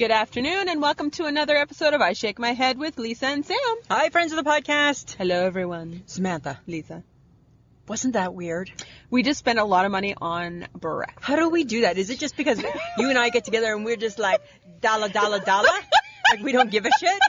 Good afternoon, and welcome to another episode of I Shake My Head with Lisa and Sam. Hi, friends of the podcast. Hello, everyone. Samantha, Lisa. wasn't that weird? We just spent a lot of money on breakfast. How do we do that? Is it just because you and I get together and we're just like, dollar, dollar, dollar? Like we don't give a shit?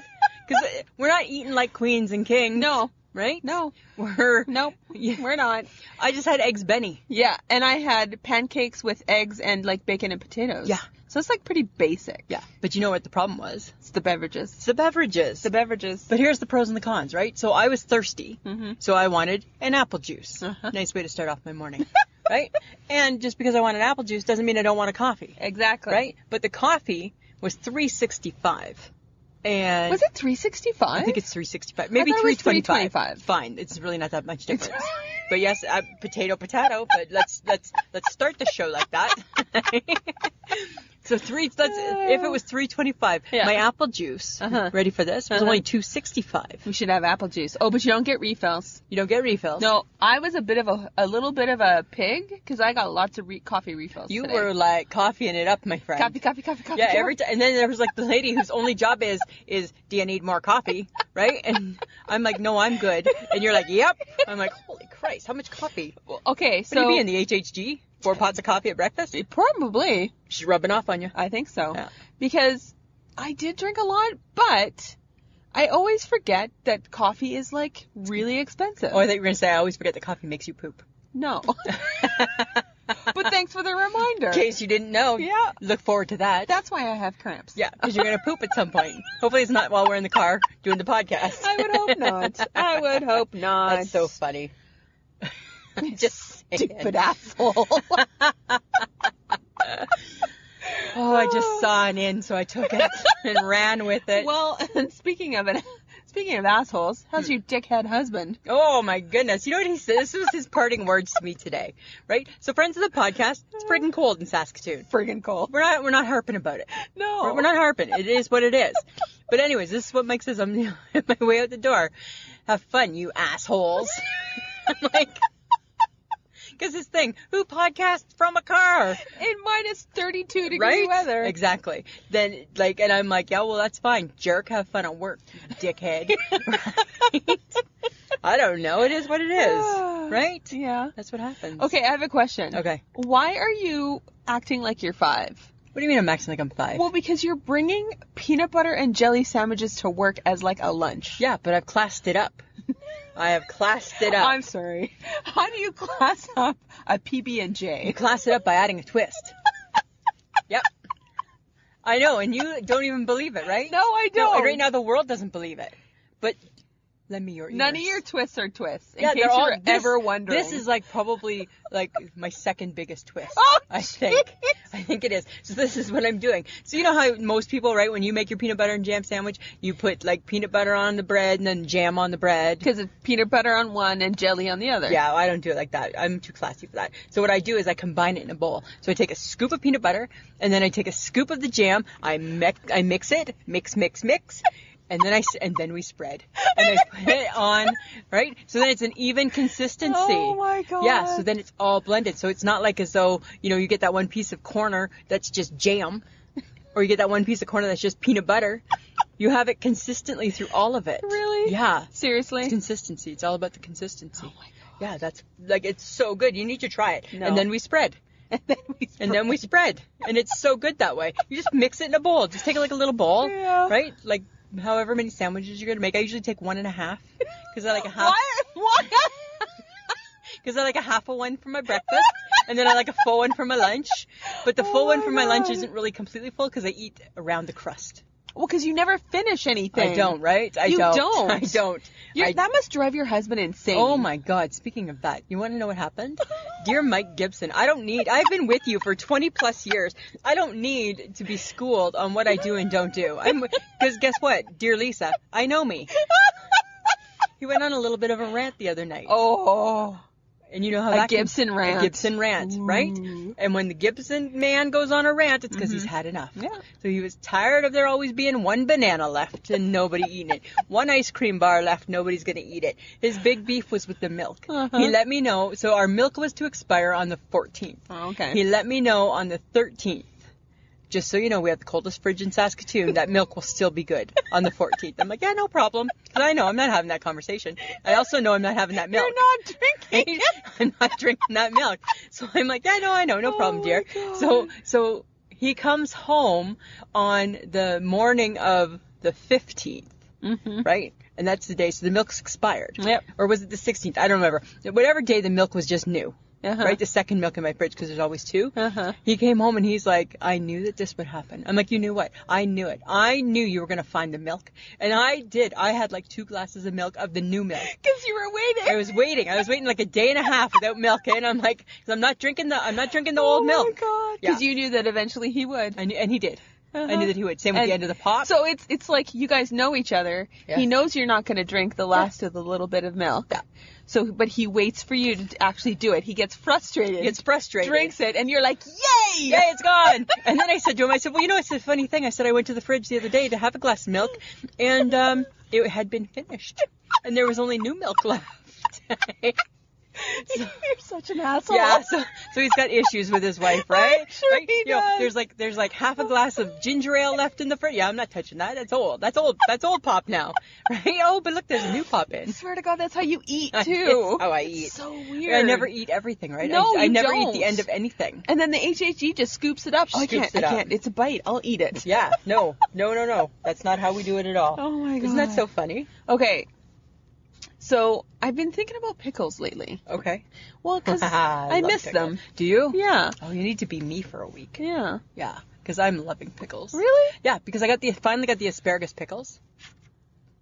Because we're not eating like queens and kings. No. Right? No. Nope. We're not. I just had eggs Benny. Yeah, and I had pancakes with eggs and like bacon and potatoes. Yeah. So it's like pretty basic. Yeah. But you know what the problem was? It's the beverages. It's the beverages. The beverages. But here's the pros and the cons, right? So I was thirsty. Mm-hmm. So I wanted an apple juice. Uh-huh. Nice way to start off my morning. Right? And just because I wanted apple juice doesn't mean I don't want a coffee. Exactly. Right? But the coffee was $3.65. And Was it $3.65? I think it's $3.65. Maybe I thought it was $3.25. $3.25. Fine. It's really not that much difference. But yes, potato. But let's start the show like that. So if it was $3.25, Yeah. my apple juice, Uh-huh. ready for this, was only $2.65. We should have apple juice. Oh, but you don't get refills. You don't get refills. No, I was a little bit of a pig because I got lots of coffee refills. You today. were like coffeeing it up, my friend. Coffee. Yeah, every time. And then there was like the lady whose only job is do you need more coffee? Right? And I'm like, no, I'm good. And you're like, yep. I'm like, holy Christ, how much coffee? Okay, so Would you be in the HHG? 4 pots of coffee at breakfast? probably. She's rubbing off on you. I think so. Yeah. Because I did drink a lot, but I always forget that coffee is like really expensive. Oh, I thought you were going to say, I always forget that coffee makes you poop. No. But thanks for the reminder. In case you didn't know. Yeah. Look forward to that. That's why I have cramps. Yeah, because you're going to poop at some point. Hopefully it's not while we're in the car doing the podcast. I would hope not. I would hope not. That's so funny. Just stupid asshole. Oh, I just saw an in, so I took it and ran with it. Well, and speaking of assholes, how's your dickhead husband? Oh my goodness. You know what he said? This was his parting words to me today, right? So friends of the podcast, it's friggin' cold in Saskatoon. Friggin' cold. We're not harping about it. No. We're not harping. It is what it is. But anyways, this is what makes us, I'm on my way out the door. Have fun, you assholes. I'm like, because this thing, who podcasts from a car? In minus 32 degree Right? weather. Exactly. Then, like, and I'm like, yeah, well, that's fine. Jerk, have fun at work, you dickhead. Right? I don't know. It is what it is. Right? Yeah. That's what happens. Okay, I have a question. Okay. Why are you acting like you're 5? What do you mean I'm acting like I'm 5? Well, because you're bringing peanut butter and jelly sandwiches to work as like a lunch. Yeah, but I've classed it up. I have classed it up. I'm sorry. How do you class up a You PB&J? class it up by adding a twist. Yep. I know, and you don't even believe it, right? No, I No, don't. and right now the world doesn't believe it. But lend me your ears. None of your twists are twists. In Yeah, case they're all you're ever wondering. This is like probably like my second biggest twist. Oh, I think. I think it is. So this is what I'm doing. So you know how most people, right, when you make your peanut butter and jam sandwich, you put like peanut butter on the bread and then jam on the bread. because it's peanut butter on one and jelly on the other. Yeah, I don't do it like that. I'm too classy for that. So what I do is I combine it in a bowl. So I take a scoop of peanut butter, and then I take a scoop of the jam. I mix it, mix, and then we spread. And I put it on, right? So then it's an even consistency. Oh my God. Yeah, so then it's all blended. So it's not like as though, you get that one piece of corner that's just jam, or you get that one piece of corner that's just peanut butter. You have it consistently through all of it. Really? Yeah. Seriously? It's consistency. It's all about the consistency. Oh my God. Yeah, that's like, it's so good. You need to try it. No. And then we spread. And then we spread. And it's so good that way. You just mix it in a bowl. Just take like a little bowl, Yeah. right? Like however many sandwiches you're going to make. I usually take 1.5 because I like a half. What? Because I like a half of one for my breakfast. And then I like a full one for my lunch. But the full one for my lunch isn't really completely full because I eat around the crust. Well, because you never finish anything. I don't, right? You don't. I don't. That must drive your husband insane. Oh my God, speaking of that, you want to know what happened? Dear Mike Gibson, I've been with you for 20 plus years. I don't need to be schooled on what I do and don't do. Because guess what? Dear Lisa, I know me. He went on a little bit of a rant the other night. Oh. And you know how A Gibson rant. A Gibson rant, right? And when the Gibson man goes on a rant, it's because he's had enough. Yeah. So he was tired of there always being one banana left and nobody eating it. One ice cream bar left, nobody's going to eat it. His big beef was with the milk. Uh-huh. He let me know. So our milk was to expire on the 14th. Oh, okay. He let me know on the 13th just so you know, we have the coldest fridge in Saskatoon. That milk will still be good on the 14th. I'm like, yeah, no problem. Because I know I'm not having that conversation. I also know I'm not having that milk. You're not drinking it. I'm not drinking that milk. So I'm like, yeah, no, I know, no problem, dear. God. So he comes home on the morning of the 15th, right? And that's the day. So the milk's expired. Yep. Or was it the 16th? I don't remember. Whatever day the milk was just new. Right? The second milk in my fridge, because there's always two. He came home and he's like, I knew that this would happen. I'm like, you knew what? I knew it. I knew you were going to find the milk. And I did. I had like 2 glasses of milk of the new milk. Because you were waiting. I was waiting like a day and a half without milk. And I'm like, because I'm not drinking the old milk. Oh my God. Because you knew that eventually he would. I knew, and he did. I knew that he would. Same with the end of the pop. So it's like you guys know each other. Yes. He knows you're not going to drink the last of the little bit of milk. Yeah. So, but he waits for you to actually do it. He gets frustrated. Drinks it, and you're like, yay! Yay, it's gone! And then I said to him, well, you know, it's a funny thing. I said I went to the fridge the other day to have a glass of milk, and it had been finished. And there was only new milk left. You're such an asshole. Yeah, so he's got issues with his wife, right? I'm sure right? he You know, does. there's like half a glass of ginger ale left in the fridge. Yeah, I'm not touching that. That's old. That's old pop now, right? Oh, but look, there's a new pop in. I swear to God, that's how you eat too. It's how I eat. It's so weird. I never eat everything, right? No, I you never don't. eat the end of anything. And then the HHG just scoops it up. I Scoops can't. it I up. can't. It's a bite. I'll eat it. Yeah, no. That's not how we do it at all. Oh my God. Isn't that so funny? Okay. So I've been thinking about pickles lately. Okay. Well, because I love miss pickles. them. Do you? Yeah. Oh, you need to be me for a week. Yeah. Yeah, because I'm loving pickles. Really? Yeah, because I finally got the asparagus pickles.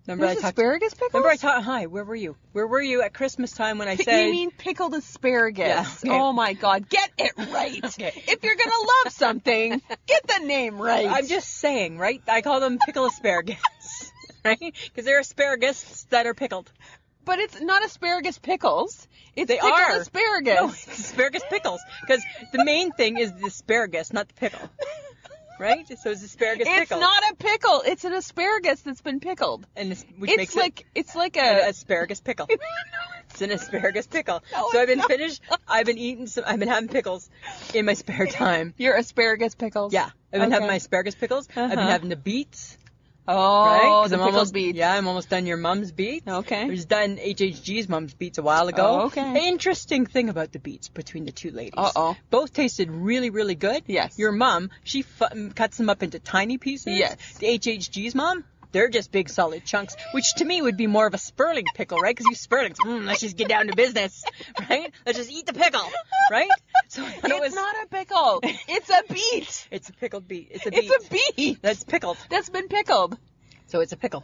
Remember There's asparagus pickles? Remember I taught. Hi, where were you? Where were you at Christmas time when I said? You mean pickled asparagus? Yeah, okay. Oh my God, get it right. Okay. If you're gonna love something, get the name right. I'm just saying, right? I call them pickle asparagus, right? Because they're asparagus that are pickled. But it's not asparagus pickles. It's They pickled are. asparagus. No, it's asparagus pickles. Because the main thing is the asparagus, not the pickle. Right? So it's asparagus It's pickle. not a pickle. It's an asparagus that's been pickled. And which makes It's like an a asparagus pickle. It's an asparagus pickle. No, So I've been it's not. I've been having pickles in my spare time. Your asparagus pickles. Yeah. I've been having Okay. my asparagus pickles. I've been having the beets. Oh, Right? 'Cause the I'm pickled almost, beets. Yeah, I'm almost done your mom's beets. Okay. I was done HHG's mom's beets a while ago. Oh, okay. Interesting thing about the beets between the two ladies. Uh-oh. Both tasted really, really good. Yes. Your mom, she cuts them up into tiny pieces. Yes. The HHG's mom, they're just big solid chunks, which to me would be more of a Sperling pickle, right? Because you Sperlings, let's just get down to business, right? Let's just eat the pickle, right? So It's not a pickle. It's a beet. It's a pickled beet. It's a beet. It's a beet. That's pickled. That's been pickled. So it's a pickle,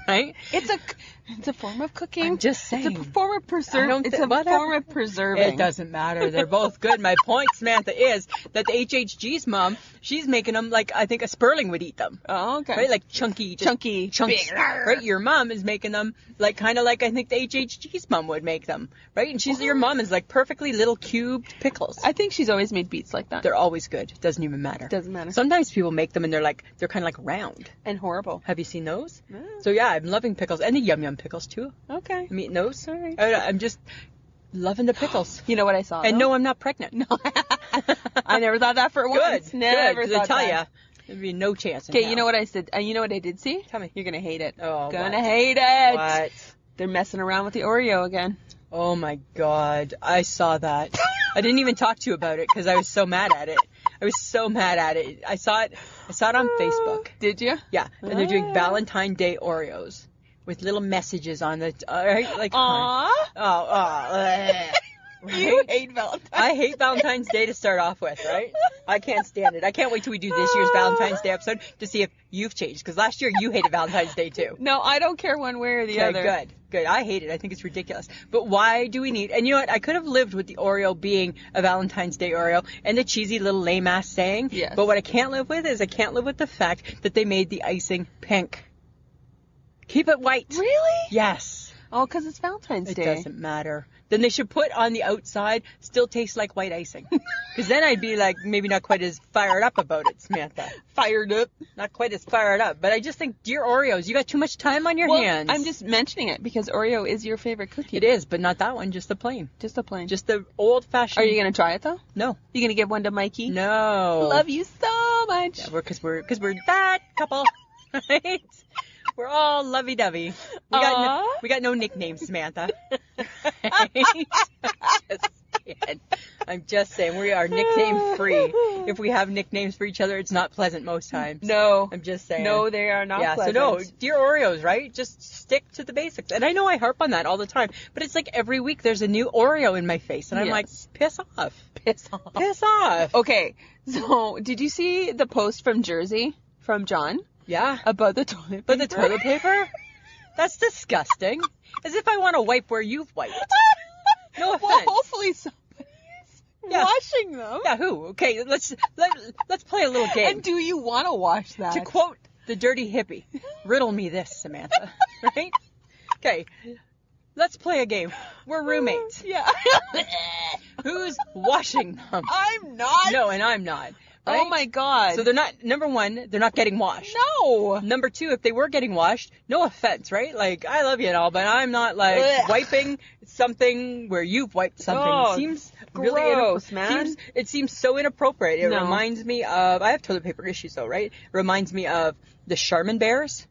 right? It's a form of cooking. I'm just saying. It's a form of preserving. It's a whatever. form of preserving. It doesn't matter. They're both good. My point, Samantha, is that the HHG's mom, she's making them like I think a Sperling would eat them. Oh, okay. Right? Like chunky. Chunky. Chunks. Big. Right? Your mom is making them like kind of like I think the HHG's mom would make them. Right? And your mom is like perfectly little cubed pickles. I think she's always made beets like that. They're always good. Doesn't even matter. Doesn't matter. Sometimes people make them and they're kind of like round. And horrible. Have you seen those? No. So yeah, I'm loving pickles and the yum yum pickles too. Okay. I'm eating those. All right. I'm just loving the pickles. You know what I saw? And though? no, I'm not pregnant. No. I never thought that for once. Good. Never Good. 'Cause thought I tell that. ya, there'd be no chance. in Okay, hell. you know what I said? You know what I did see? Tell me. You're gonna hate it. Oh, Gonna what? hate it. What? They're messing around with the Oreo again. Oh my God, I saw that. I didn't even talk to you about it because I was so mad at it. I was so mad at it. I saw it on Facebook. Did you? Yeah, and they're doing Ah. Valentine's Day Oreos with little messages on it. Right? Like, Aww. Right? You hate Valentine's. I hate Valentine's Day to start off with, right? I can't stand it. I can't wait till we do this year's Valentine's Day episode to see if you've changed. Because last year you hated Valentine's Day too. No, I don't care one way or the other. Good. I hate it. I think it's ridiculous. But why do we need... And you know what? I could have lived with the Oreo being a Valentine's Day Oreo and the cheesy little lame-ass saying. Yes. But what I can't live with is I can't live with the fact that they made the icing pink. Keep it white. Really? Yes. Oh, because it's Valentine's It Day. doesn't matter. Then they should put on the outside, still tastes like white icing. Because then I'd be like, maybe not quite as fired up about it, Samantha. Fired up. Not quite as fired up. But I just think, dear Oreos, you got too much time on your hands. I'm just mentioning it because Oreo is your favorite cookie. It is, but not that one, just the plain. Just a plain. Just the old-fashioned. Are you going to try it, though? No. You going to give one to Mikey? No. Love you so much. Yeah, because we're that couple, right? We're all lovey-dovey. We got no nicknames, Samantha. Right? I'm just saying, we are nickname free. If we have nicknames for each other, it's not pleasant most times. No. I'm just saying. No, they are not pleasant. So no, dear Oreos, right? Just stick to the basics. And I know I harp on that all the time, but it's like every week there's a new Oreo in my face, and I'm like, piss off. Piss off. Piss off. Okay, so did you see the post from Jersey, from John? Yeah. About the toilet paper? But the toilet paper? That's disgusting. As if I want to wipe where you've wiped. No offense. Well, hopefully somebody's washing them. Yeah, who? Okay, let's play a little game. And do you want to wash that? To quote the dirty hippie, riddle me this, Samantha. Right? Okay, let's play a game. We're roommates. Yeah. Who's washing them? I'm not. No, and I'm not. Right? Oh my God. So they're not, number one, they're not getting washed. No. Number two, if they were getting washed, no offense, right? Like, I love you and all, but I'm not like wiping something where you've wiped something. Oh, Seems gross, really man. It seems so inappropriate. It No. reminds me of, I have toilet paper issues though, right? It reminds me of the Charmin bears.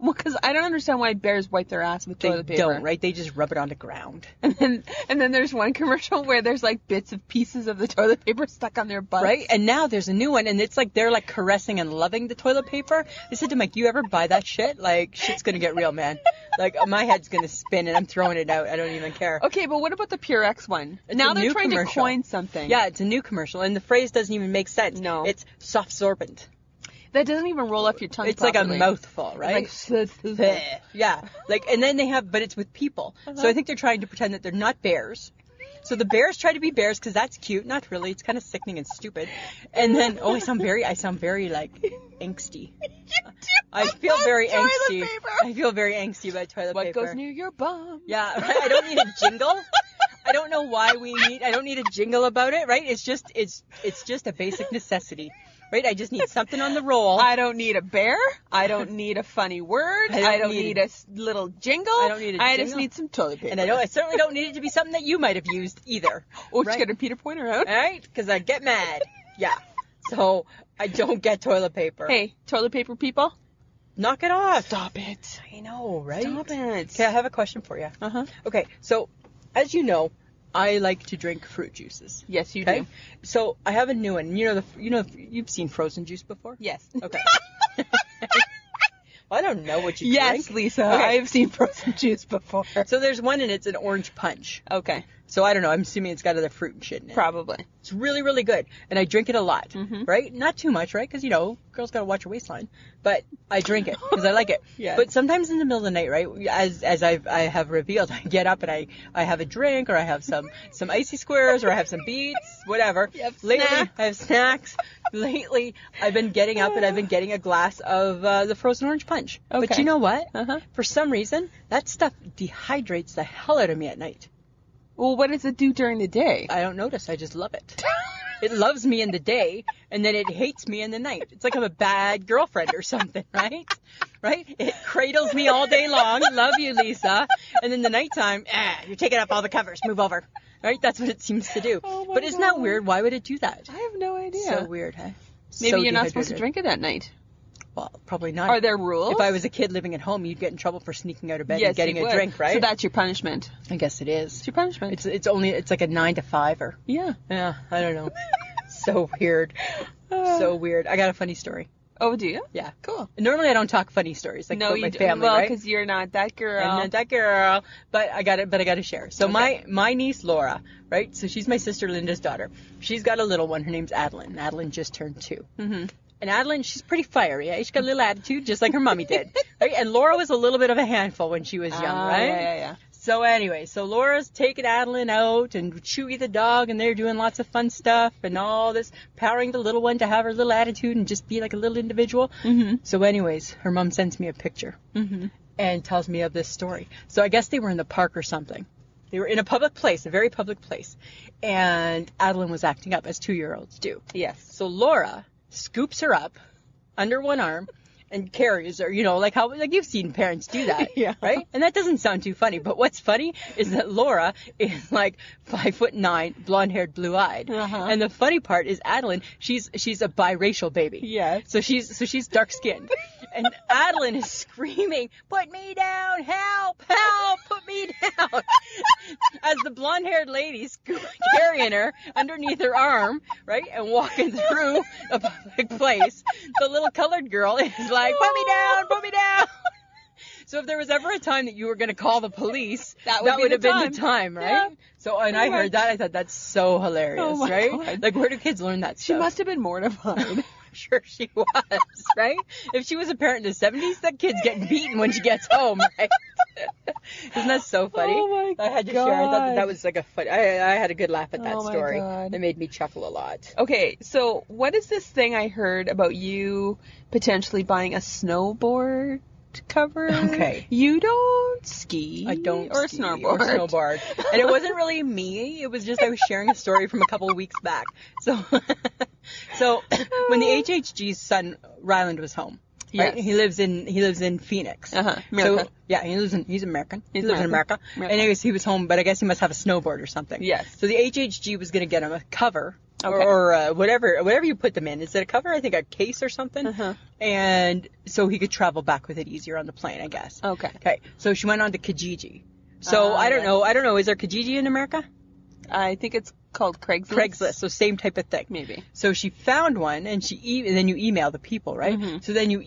Well, because I don't understand why bears wipe their ass with toilet They paper. don't, right? They just rub it on the ground. And then there's one commercial where there's like bits of pieces of the toilet paper stuck on their butts. Right? And now there's a new one, and it's like they're like caressing and loving the toilet paper. I said to Mike, you ever buy that shit? Like, shit's gonna get real, man. Like, my head's gonna spin, and I'm throwing it out. I don't even care. Okay, but what about the Purex one? It's Now a they're new trying commercial. to coin something. Yeah, it's a new commercial, and the phrase doesn't even make sense. No. It's soft-sorbent. That doesn't even roll off your tongue It's properly. like a mouthful, right? It's like, Yeah. Like, and then they have, but it's with people. So I think they're trying to pretend that they're not bears. So the bears try to be bears because that's cute. Not really. It's kind of sickening and stupid. And then, I sound very like angsty. I feel very toilet angsty. paper. I feel very angsty about toilet what paper. goes near your bum? Yeah, I don't need a jingle. I don't know why I don't need a jingle about it, right? It's just a basic necessity, right? I just need something on the roll. I don't need a bear. I don't need a funny word. I don't need a little jingle. I don't need a I jingle. just need some toilet paper. And I certainly don't need it to be something that you might have used either. Oh, right? just get a Peter Pointer out. All right? Because I get mad. Yeah. So I don't get toilet paper. Hey, toilet paper people. Knock it off. Stop it. I know, right? Stop it. Okay, I have a question for you. Uh-huh. Okay, so as you know, I like to drink fruit juices. Yes, you Okay? do. So I have a new one. You've seen frozen juice before? Yes. Okay. Well, I don't know what you Yes, drink. Lisa. Okay. I have seen frozen juice before. So there's one and it's an orange punch. Okay. So I don't know. I'm assuming it's got other fruit and shit in it. Probably. It's really, really good. And I drink it a lot, Mhm. right? Not too much, right? Because, girls got to watch her waistline. But I drink it because I like it. Yeah. But sometimes in the middle of the night, right, as I have revealed, I get up and I have a drink or I have some icy squares or I have some beets, whatever. You have Lately, snacks. I have snacks. Lately, I've been getting up and I've been getting a glass of the frozen orange punch. Okay. But you know what? Uh-huh. For some reason, that stuff dehydrates the hell out of me at night. Well, what does it do during the day? I don't notice. I just love it. It loves me in the day, and then it hates me in the night. It's like I'm a bad girlfriend or something, right? Right? It cradles me all day long. Love you, Lisa. And then the nighttime, you're taking off all the covers. Move over. Right? That's what it seems to do. Oh my But isn't that God. weird? Why would it do that? I have no idea. So weird, huh? Maybe So you're not supposed to dehydrated. drink it at night. Well, probably not. Are there rules? If I was a kid living at home, you'd get in trouble for sneaking out of bed Yes, and getting you a would. drink, right? So that's your punishment. I guess it is. It's your punishment. It's like a 9 to 5-er. Yeah. Yeah, I don't know. So weird. So weird. I got a funny story. Oh, do you? Yeah. Cool. Normally I don't talk funny stories like No, about you my do. family, Well, right? because you're not that girl. I'm not that girl, but I got to share. So Okay. my niece Laura, right? So she's my sister Linda's daughter. She's got a little one. Her name's Adeline. Adeline just turned 2. Mm-hmm. And Adeline, she's pretty fiery. Yeah? She's got a little attitude, just like her mommy did. Right? And Laura was a little bit of a handful when she was young, right? Yeah. So anyway, Laura's taking Adeline out and Chewy the dog, and they're doing lots of fun stuff and all this, powering the little one to have her little attitude and just be like a little individual. Mm-hmm. So anyways, her mom sends me a picture. Mm-hmm. and tells me of this story. So I guess they were in the park or something. They were in a public place, a very public place. And Adeline was acting up, as 2-year-olds do. Yes. So Laura scoops her up under one arm and carries her, like you've seen parents do that, Yeah. right? And that doesn't sound too funny, but what's funny is that Laura is like 5'9", blonde-haired, blue-eyed, and the funny part is Adeline, she's a biracial baby, Yes. so she's dark-skinned, and Adeline is screaming, "Put me down! Help! Help! Put me down!" As the blonde-haired lady's carrying her underneath her arm, right, and walking through a public place, the little colored girl is like, "Put me down! Put me down!" So if there was ever a time that you were going to call the police, that would have been the time, right? Yeah. So, and I heard that, I thought that's so hilarious, Oh my right? God. Like, where do kids learn that She stuff? must have been mortified. Sure she was, right? If she was a parent in the 70s, that kid's getting beaten when she gets home, right? Isn't that so funny? Oh my I had to share. I thought that was like a funny. I had a good laugh at that Oh my story. God. That made me chuckle a lot. Okay, so what is this thing I heard about you potentially buying a snowboard cover? Okay. You don't ski. I don't or ski snowboard. or snowboard. And it wasn't really me. It was just I was sharing a story from a couple of weeks back. So when the HHG's son Ryland was home, right? Yes. He lives in Phoenix. America. So yeah, he's American. He lives in America. And anyways, he was home, but I guess he must have a snowboard or something. Yes. So the HHG was going to get him a cover. Okay. Or whatever you put them in. Is it a cover? I think a case or something. And so he could travel back with it easier on the plane, I guess. Okay. Okay. So she went on to Kijiji. So I don't know. Is there Kijiji in America? I think it's called Craigslist. Craigslist. So same type of thing. Maybe. So she found one, and and then you email the people, right? So then she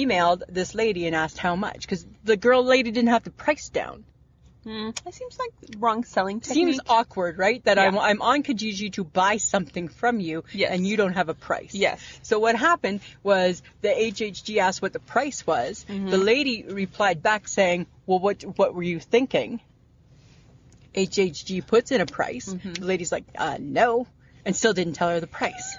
emailed this lady and asked how much, because the lady didn't have the price down. That seems like wrong selling technique. Seems awkward, right? That Yeah. I'm on Kijiji to buy something from you, Yes. and you don't have a price. Yes. So what happened was the HHG asked what the price was. The lady replied back saying, "Well, what were you thinking?" HHG puts in a price. The lady's like, "No," and still didn't tell her the price.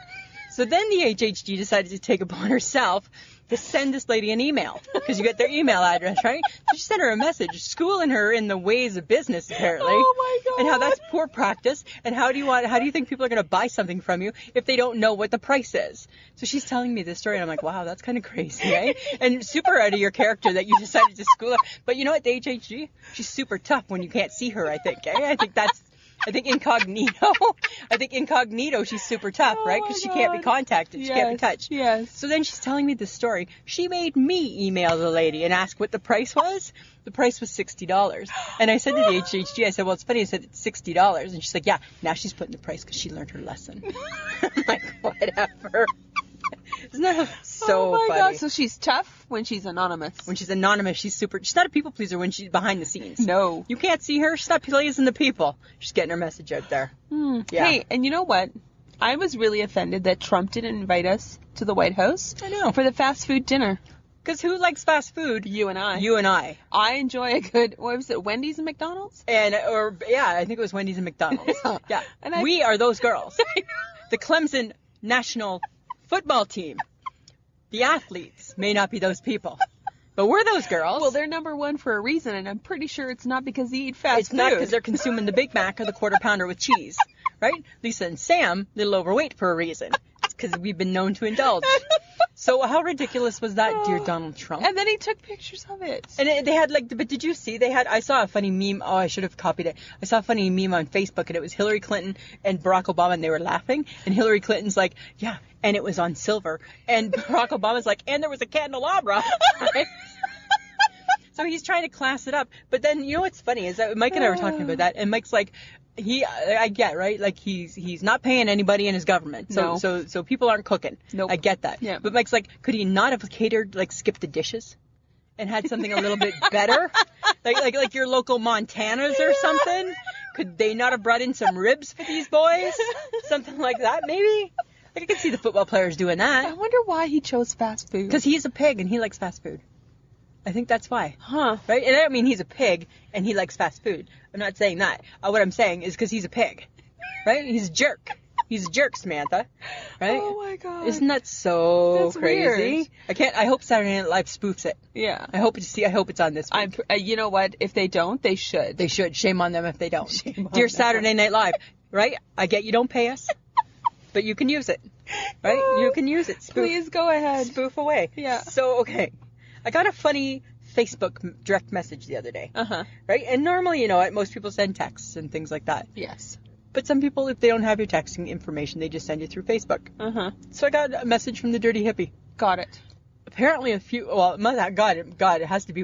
So then the HHG decided to take upon herself to send this lady an email, because you get their email address, right? So she sent her a message, schooling her in the ways of business, apparently. Oh my God. And how that's poor practice, and how do you think people are going to buy something from you if they don't know what the price is? So she's telling me this story, and I'm like, wow, that's kind of crazy, right? And super out of your character that you decided to school her. But you know what, the HHG, she's super tough when you can't see her, I think, eh? I think incognito, she's super tough, right? Because she can't be contacted. She can't be touched. Yes. So then she's telling me this story. She made me email the lady and ask what the price was. The price was $60. And I said to the HHG, I said, well, it's funny. I said, it's $60. And she's like, yeah, now she's putting the price because she learned her lesson. I'm like, whatever. Isn't that so Oh my funny? God. So she's tough when she's anonymous. When she's anonymous, she's not a people pleaser when she's behind the scenes. No. You can't see her. She's not pleasing the people. She's getting her message out there. Yeah. Hey, and you know what? I was really offended that Trump didn't invite us to the White House. I know. For the fast food dinner. Because who likes fast food? You and I. You and I. I enjoy a good, what was it, Wendy's and McDonald's? I think it was Wendy's and McDonald's. Yeah. And We are those girls. The Clemson national football team. The athletes may not be those people, but we're those girls. Well, they're number one for a reason, and I'm pretty sure it's not because they eat fast food. It's not because they're consuming the Big Mac or the Quarter Pounder with cheese, right? Lisa and Sam, little overweight for a reason. It's because we've been known to indulge. So how ridiculous was that, dear Donald Trump? And then he took pictures of it. And they had but did you see, I saw a funny meme, I should have copied it. I saw a funny meme on Facebook, and it was Hillary Clinton and Barack Obama, and they were laughing, and Hillary Clinton's like, yeah, and it was on silver, and Barack Obama's like, and there was a candelabra. So he's trying to class it up, but then, you know what's funny, is that Mike and I were talking about that, and Mike's like, I get, right? Like, he's not paying anybody in his government. So, No. so people aren't cooking. Nope. I get that. Yeah. But Mike's like, could he not have catered, skip the dishes? And had something a little bit better? like your local Montanas or something? Could they not have brought in some ribs for these boys? Something like that, maybe? I could see the football players doing I that. wonder why he chose fast food. Because he's a pig and he likes fast food. I think that's why. Huh. Right? And I don't mean he's a pig and he likes fast food. I'm not saying that. What I'm saying is because he's a pig. Right? He's a jerk. He's a jerk, Samantha. Right? Oh my god. Isn't that so That's crazy? weird. I hope Saturday Night Live spoofs it. Yeah. I hope it's on this week. You know what? If they don't, they should. They should. Shame on them if they don't. Shame on Dear them. Saturday Night Live, right? I get you don't pay us, but you can use it. Right? You can use it. Please go ahead. Spoof away. Yeah. So, okay. I got a funny Facebook direct message the other day. Uh-huh. Right? And normally, you know what, most people send texts and things like that. Yes. But some people, if they don't have your texting information, they just send you through Facebook. Uh-huh. So I got a message from the Dirty Hippie. Got it. Apparently it has to be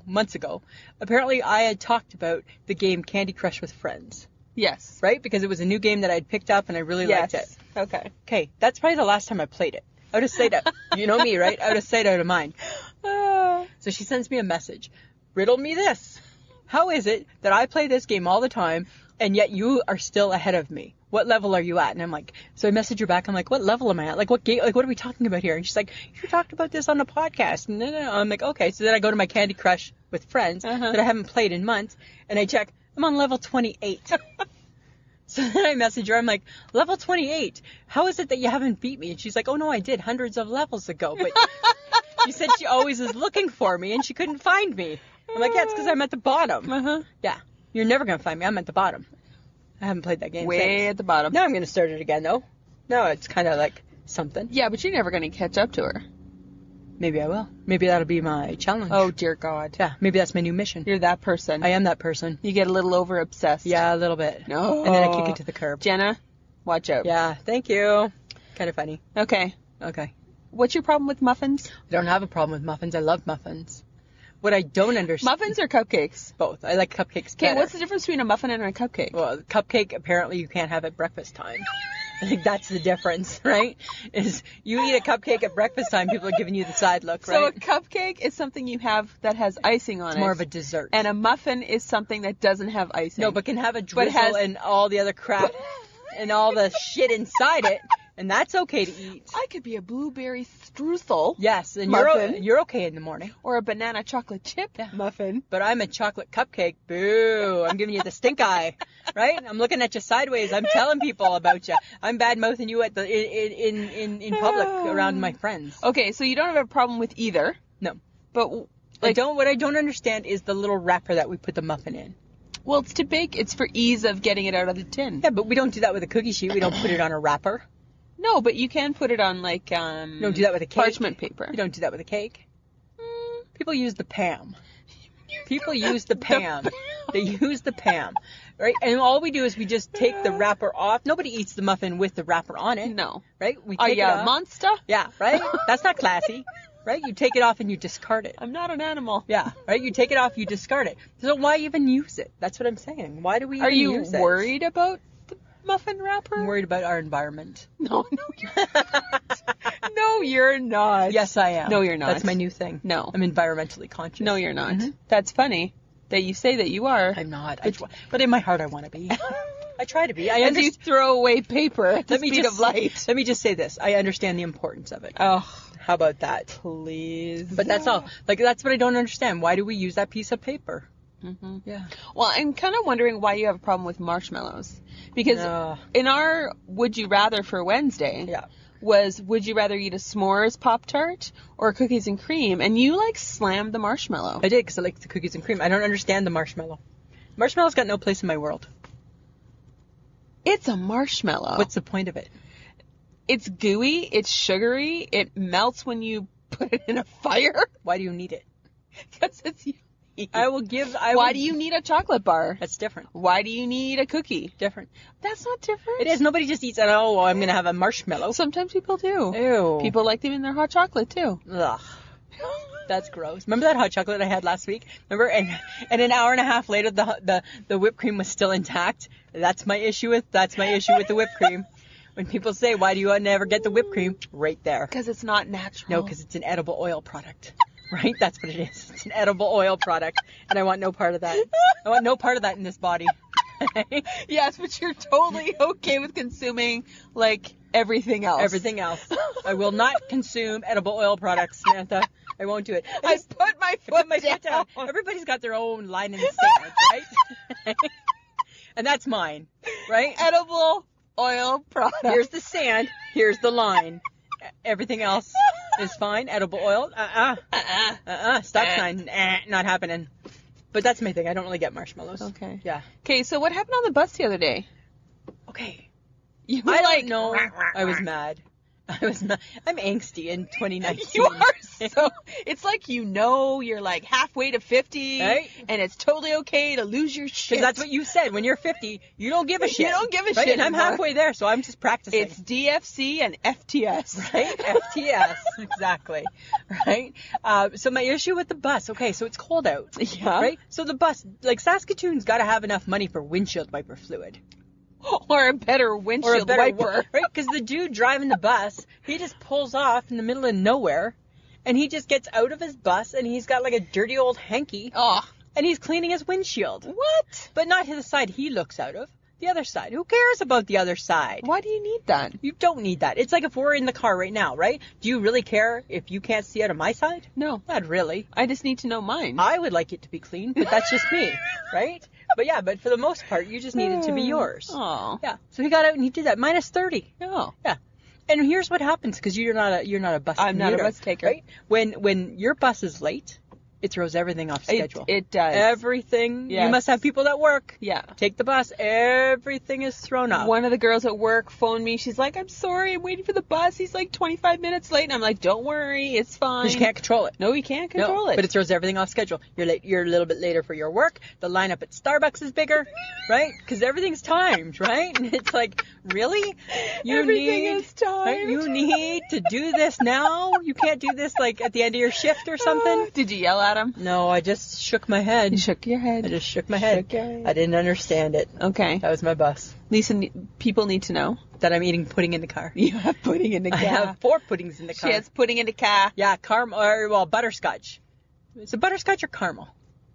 months ago. Apparently I had talked about the game Candy Crush with Friends. Yes. Right? Because it was a new game that I'd picked up and I really liked it. Okay. Okay, that's probably the last time I played it. Out of sight, you know me, right? Out of sight, out of mind. So she sends me a message. Riddle me this. How is it that I play this game all the time and yet you are still ahead of me? What level are you at? And I'm like, so I message her back. I'm like, what level am I at? Like, what game? Like, what are we talking about here? And she's like, you talked about this on the podcast. And then I'm like, okay. So then I go to my Candy Crush with Friends that I haven't played in months, and I check. I'm on level 28. So then I message her. I'm like, level 28. How is it that you haven't beat me? And she's like, oh no, I did hundreds of levels ago. But she said she always is looking for me and she couldn't find me. I'm like, yeah, it's because I'm at the bottom. Uh-huh. Yeah, you're never gonna find me. I'm at the bottom. I haven't played that game Way since. at the bottom. Now I'm gonna start it again though. No, it's kind of like something. Yeah, but you're never going to catch up to her. Maybe I will. Maybe that'll be my challenge. Oh, dear God. Yeah, maybe that's my new mission. You're that person. I am that person. You get a little over-obsessed. Yeah, a little bit. No. And then I kick it to the curb. Jenna, watch out. Yeah, thank you. Kind of funny. Okay. Okay. What's your problem with muffins? I don't have a problem with muffins. I love muffins. What I don't understand... Muffins or cupcakes? Both. I like cupcakes Okay, better. what's the difference between a muffin and a cupcake? Well, cupcake, apparently you can't have at breakfast time. I think that's the difference, right? Is you eat a cupcake at breakfast time, people are giving you the side look, right? So a cupcake is something you have that has icing on it. It's more of a dessert. And a muffin is something that doesn't have icing. No, but can have a drizzle and all the other crap and all the shit inside it, and that's okay to eat. I could be a blueberry streusel. Yes, and muffin. you're okay in the morning. Or a banana chocolate chip muffin. But I'm a chocolate cupcake. Boo! I'm giving you the stink eye, right? I'm looking at you sideways. I'm telling people about you. I'm bad mouthing you at the in public around my friends. Okay, so you don't have a problem with either. No, but what I don't understand is the little wrapper that we put the muffin in. Well, it's to bake. It's for ease of getting it out of the tin. Yeah, but we don't do that with a cookie sheet. We don't put it on a wrapper. No, but you can put it on like You don't do that with a cake. Parchment paper. You don't do that with a cake. People use the Pam. People use the Pam. They use the Pam, right? And all we do is we just take the wrapper off. Nobody eats the muffin with the wrapper on it. No. Right? We Are take you it a off. monster? Yeah, right? That's not classy. Right? You take it off and you discard it. I'm not an animal. Yeah, right? You take it off, you discard it. So why even use it? That's what I'm saying. Why do we even use it? Are you worried about the muffin wrapper? I'm worried about our environment. No, you're not. No, you're not. Yes, I am. No, you're not. That's my new thing. No. I'm environmentally conscious. No, you're not. Mm-hmm. That's funny that you say that you are. I'm not. But in my heart, I want to be. I try to be. As you throw away paper at the speed of light. Let me just say this. I understand the importance of it. Oh, how about that? Please. But that's all. Like, that's what I don't understand. Why do we use that piece of paper? Mm-hmm. Yeah. Well, I'm kind of wondering why you have a problem with marshmallows. Because in our Would You Rather for Wednesday was, would you rather eat a s'mores Pop-Tart or cookies and cream? And you, like, slammed the marshmallow. I did, because I like the cookies and cream. I don't understand the marshmallow. Marshmallow's got no place in my world. It's a marshmallow. What's the point of it? It's gooey. It's sugary. It melts when you put it in a fire. Why do you need it? Because it's yummy. Why do you need a chocolate bar? That's different. Why do you need a cookie? Different. That's not different. It is. Nobody just eats it. Oh, well, I'm going to have a marshmallow. Sometimes people do. Ew. People like them in their hot chocolate, too. Ugh. That's gross. Remember that hot chocolate I had last week? Remember? And an hour and a half later, the whipped cream was still intact. That's my issue with the whipped cream. When people say, why do you never get the whipped cream? Right there. Because it's not natural. No, because it's an edible oil product. Right? That's what it is. It's an edible oil product. And I want no part of that. I want no part of that in this body. Yes, but you're totally okay with consuming, like, everything else. Everything else. I will not consume edible oil products, Samantha. I won't do it. I put my foot down. Everybody's got their own line in the sand, right? And that's mine, right? Edible oil product. Here's the sand. Here's the line. Everything else is fine. Edible oil. Stop sign. Not happening. But that's my thing. I don't really get marshmallows. Okay. Yeah. Okay, so what happened on the bus the other day? Okay. You were I like, don't know. I was mad. I'm angsty in 2019. You are so. It's like you're like halfway to 50, right? And it's totally okay to lose your shit. Because that's what you said. When you're 50, you don't give a shit. You don't give a right? shit. And I'm halfway there, so I'm just practicing. It's DFC and FTS. Right? FTS. Exactly. Right? So my issue with the bus, okay, so it's cold out. Yeah. Right? So the bus, like Saskatoon's got to have enough money for windshield wiper fluid. Or a better windshield wiper. Right? Because the dude driving the bus, he just pulls off in the middle of nowhere, and he just gets out of his bus, and he's got like a dirty old hanky, and he's cleaning his windshield. What? But not to the side he looks out of. The other side. Who cares about the other side? Why do you need that? You don't need that. It's like if we're in the car right now, right? Do you really care if you can't see out of my side? No. Not really. I just need to know mine. I would like it to be clean, but that's just me, right? But yeah, but for the most part, you just need it to be yours. Oh. Yeah. So he got out and he did that. Minus 30. Oh. Yeah. And here's what happens, because you're not a bus I'm commuter, not a bus taker. right? When your bus is late, it throws everything off schedule. It does. Everything. Yes. You must have people that work. Yeah. Take the bus. Everything is thrown off. One of the girls at work phoned me. She's like, I'm sorry, I'm waiting for the bus. He's like 25 minutes late. And I'm like, don't worry, it's fine. Because you can't control it. No, you can't control it. But it throws everything off schedule. You're late. You're a little bit later for your work. The lineup at Starbucks is bigger, right? Because everything's timed, right? And it's like, really? Everything is timed. Right? You need to do this now? You can't do this like at the end of your shift or something? Did you yell at him? No, I just shook my head. You shook your head. I just shook my head. Shook your head. I didn't understand it. Okay. That was my bus. Lisa, people need to know that I'm eating pudding in the car. You have pudding in the car. I have 4 puddings in the car. She has pudding in the car. Yeah, butterscotch. Is it butterscotch or caramel?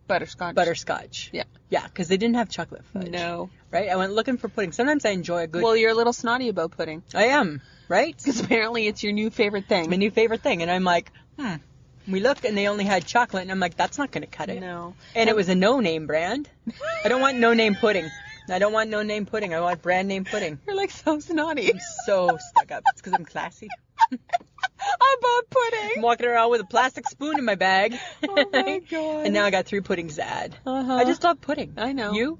Butterscotch. Butterscotch. Yeah. Yeah, because they didn't have chocolate fudge. No. Right? I went looking for pudding. Sometimes I enjoy a good... Well, you're a little snotty about pudding. I am, right? Because apparently it's your new favorite thing. It's my new favorite thing. And I'm like, We look and they only had chocolate. And I'm like, that's not going to cut it. No. And it was a no-name brand. I don't want no-name pudding. I don't want no-name pudding. I want brand name pudding. You're like so snotty. I'm so stuck up. It's because I'm classy. About pudding. I'm walking around with a plastic spoon in my bag. Oh my god. And now I got 3 puddings to add. Uh-huh. I just love pudding. I know. You?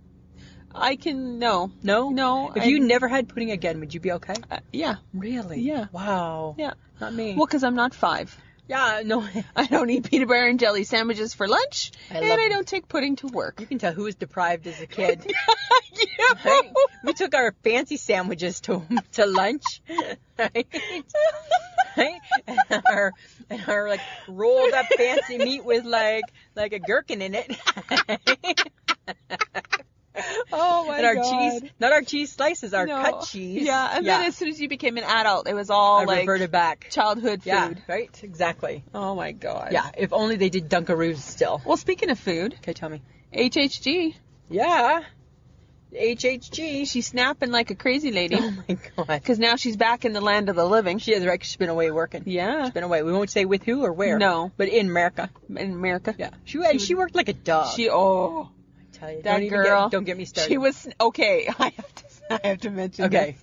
I can, no. No? No. If you never had pudding again, would you be okay? Yeah. Really? Yeah. Wow. Yeah. Not me. Well, because I'm not 5. Yeah, no. I don't eat peanut butter and jelly sandwiches for lunch, and I don't take pudding to work. You can tell who was deprived as a kid. Yeah. Right? We took our fancy sandwiches to lunch, right? Right? And our like rolled up fancy meat with like a gherkin in it. Oh my and our god. cheese, not our cheese slices, our cut cheese. Yeah, and then as soon as you became an adult, it was all I reverted back. Childhood food. Yeah, right? Exactly. Oh my god. Yeah, if only they did Dunkaroos still. Well, speaking of food. Okay, tell me. HHG. Yeah. HHG. She's snapping like a crazy lady. Oh my god. Because now she's back in the land of the living. She is, right? 'Cause she's been away working. Yeah. She's been away. We won't say with who or where. No. But in America. In America. Yeah. She worked like a dog. Tell you, that girl. Don't get me started. She was okay. I have to mention. Okay.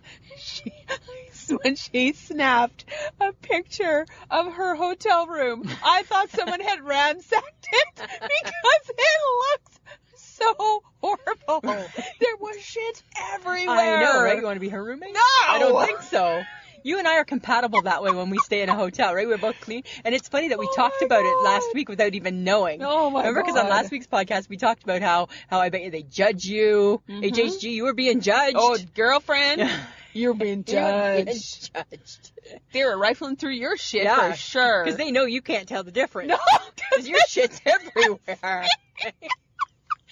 When she snapped a picture of her hotel room, I thought someone had ransacked it because it looks so horrible. There was shit everywhere. I know, right? You want to be her roommate? No. I don't think so. You and I are compatible that way when we stay in a hotel, right? We're both clean. And it's funny that we talked about it last week without even knowing. Oh, my Remember, because on last week's podcast, we talked about how I bet you they judge you. Mm-hmm. HHG, you were being judged. Oh, girlfriend, you're being judged. They were rifling through your shit for sure. Because they know you can't tell the difference. No. Because your shit's everywhere.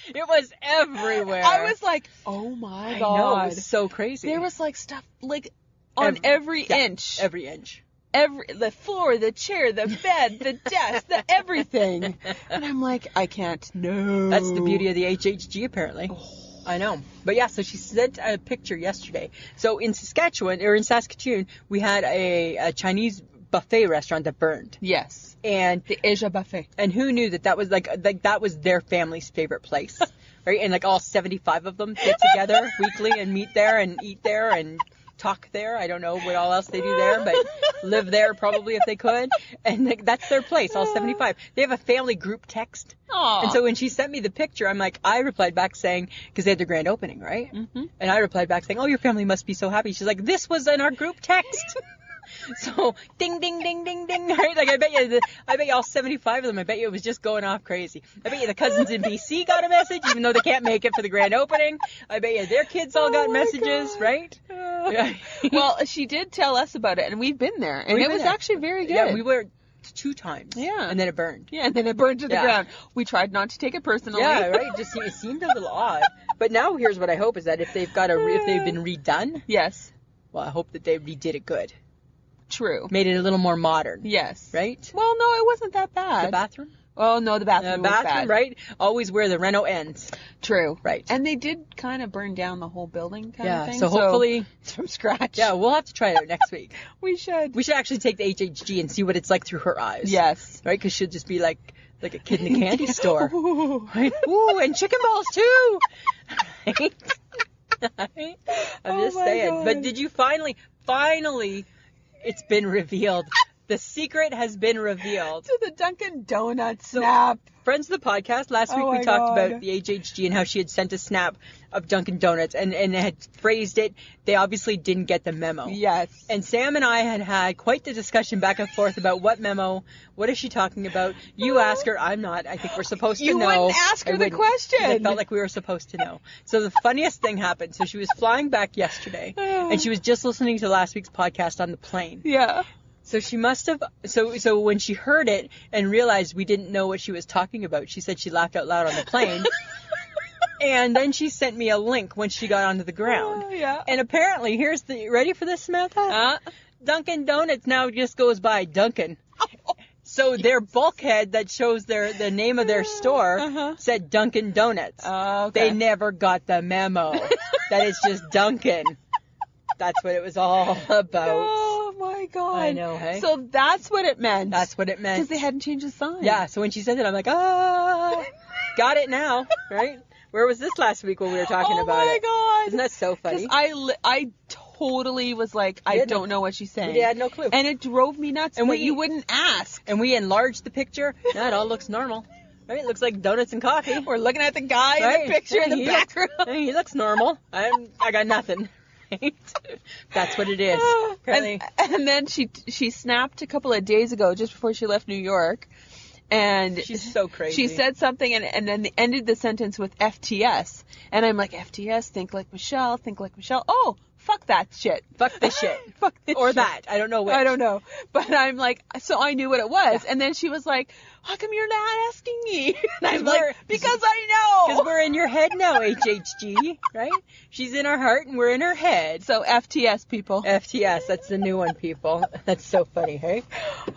It was everywhere. I was like, oh, my God. I know, it was so crazy. There was like stuff like... On every inch. Every inch. The floor, the chair, the bed, the desk, the everything. And I'm like, I can't. No. That's the beauty of the HHG, apparently. Oh. I know. But yeah, so she sent a picture yesterday. So in Saskatoon, we had a Chinese buffet restaurant that burned. Yes. And the Asia buffet. And who knew that was like that was their family's favorite place. Right? And like all 75 of them get together weekly and meet there and eat there and talk there. I don't know what all else they do there, but live there probably if they could. And that's their place, all 75. They have a family group text. Aww. And so when she sent me the picture, I replied back saying, because they had their grand opening, right? Mm-hmm. And I replied back saying, oh, your family must be so happy. She's like, this was in our group text. So ding, ding, ding, ding, ding, right? Like I bet you all 75 of them, I bet you it was just going off crazy. I bet you the cousins in BC got a message, even though they can't make it for the grand opening. I bet you their kids all got messages, God. Right? Yeah. Well, she did tell us about it, and we've been there, and it was actually very good. Yeah, we were 2 times. Yeah. And then it burned. Yeah, and then it burned to the ground. We tried not to take it personally. Yeah, right? It seemed a little odd. But now here's what I hope is that if they've been redone. Yes. Well, I hope that they redid it good. True. Made it a little more modern. Yes. Right? Well, no, it wasn't that bad. The bathroom? Oh, no, the bathroom was bad. Right? Always where the reno ends. True. Right. And they did kind of burn down the whole building kind of thing. So hopefully from scratch. Yeah, we'll have to try it out next week. We should. We should actually take the HHG and see what it's like through her eyes. Yes. Right? Because she'll just be like a kid in the candy store. Ooh. Right? Ooh, and chicken balls too. Right? I'm just saying. God. But did you finally, it's been revealed. The secret has been revealed. To the Dunkin' Donuts snap. Friends of the podcast, last week we talked about the HHG and how she had sent a snap of Dunkin' Donuts and had phrased it. They obviously didn't get the memo. Yes. And Sam and I had quite the discussion back and forth about what memo, what is she talking about. You ask her, I'm not. I think we're supposed to know. You wouldn't ask her the question. I felt like we were supposed to know. So the funniest thing happened. So she was flying back yesterday and she was just listening to last week's podcast on the plane. Yeah. So she must have, so when she heard it and realized we didn't know what she was talking about, she said she laughed out loud on the plane. And then she sent me a link when she got onto the ground. Yeah. And apparently, ready for this, Samantha? Dunkin' Donuts now just goes by Dunkin'. So their bulkhead that shows the name of their store said Dunkin' Donuts. Okay. They never got the memo that it's just Dunkin'. That's what it was all about. Oh my God. I know, hey? So that's what it meant. That's what it meant. Because they hadn't changed the sign. Yeah, so when she said it, I'm like, got it now, right? Where was this last week when we were talking about it? Oh my God. Isn't that so funny? I totally was like, I don't know what she's saying. We had no clue. And it drove me nuts and you wouldn't ask. And we enlarged the picture. No, it all looks normal. Right? It looks like donuts and coffee. We're looking at the guy in the picture in the background. He looks normal. I got nothing. That's what it is. And then she snapped a couple of days ago, just before she left New York, and she's so crazy. She said something and then ended the sentence with FTS, and I'm like, FTS, think like Michelle, think like Michelle. Oh, fuck that shit. Fuck this shit. Fuck this or shit. that. I don't know which. I don't know. But I'm like, so I knew what it was. Yeah. And then she was like, how come you're not asking me? And I'm like, because I know. Because we're in your head now, HHG, right? She's in our heart and we're in her head. So FTS, people. FTS, that's the new one, people. That's so funny, hey?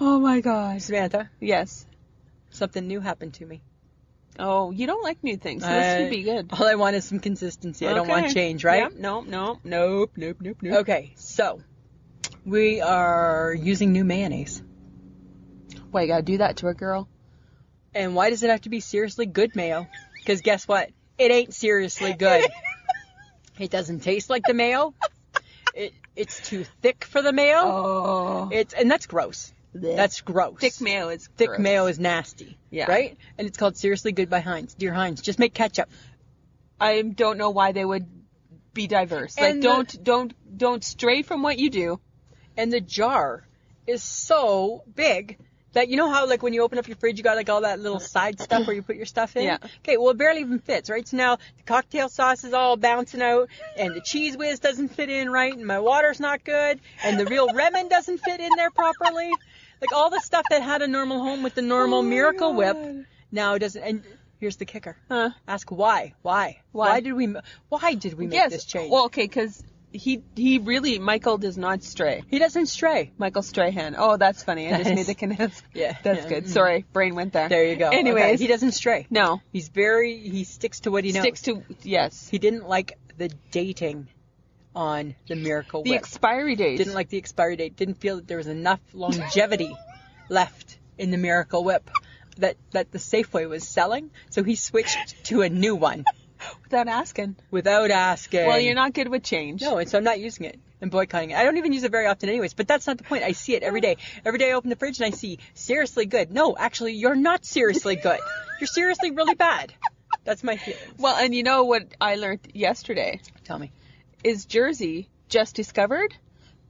Oh my God. Samantha? Yes. Something new happened to me. Oh, you don't like new things, so this would be good. All I want is some consistency. Okay. I don't want change, right? Yep. Nope. Okay, so we are using new mayonnaise. Why, you gotta do that to a girl? And why does it have to be seriously good mayo? Because guess what? It ain't seriously good. It doesn't taste like the mayo. It's too thick for the mayo. Oh. And that's gross. Blech. That's gross. Thick mayo is Thick gross. mayo is nasty. Yeah. Right? And it's called Seriously Good by Heinz. Dear Heinz, just make ketchup. I don't know why they would be diverse. And like, don't stray from what you do. And the jar is so big that, you know how, like, when you open up your fridge, you got, like, all that little side stuff where you put your stuff in? Yeah. Okay, well, it barely even fits, right? So now the cocktail sauce is all bouncing out, and the Cheese Whiz doesn't fit in right, and my water's not good, and the real Lemon doesn't fit in there properly. Like, all the stuff that had a normal home with the normal Miracle Whip now doesn't. And here's the kicker. Ask why. Why did we make this change? Well, okay, because he really, Michael does not stray. He doesn't stray. Michael Strahan. Oh, that's funny. I just made the connect. Yeah. That's good. Sorry, brain went there. There you go. Anyways. Okay. He doesn't stray. No. He sticks to what he knows. Yes. He didn't like the dating on the Miracle Whip. The expiry date. Didn't like the expiry date. Didn't feel that there was enough longevity left in the Miracle Whip that the Safeway was selling. So he switched to a new one. Without asking. Without asking. Well, you're not good with change. No, and so I'm not using it. I'm boycotting it. I don't even use it very often anyways, but that's not the point. I see it every day. Every day I open the fridge and I see seriously good. No, actually, you're not seriously good. You're seriously really bad. That's my feelings. Well, and you know what I learned yesterday? Tell me. Is Jersey just discovered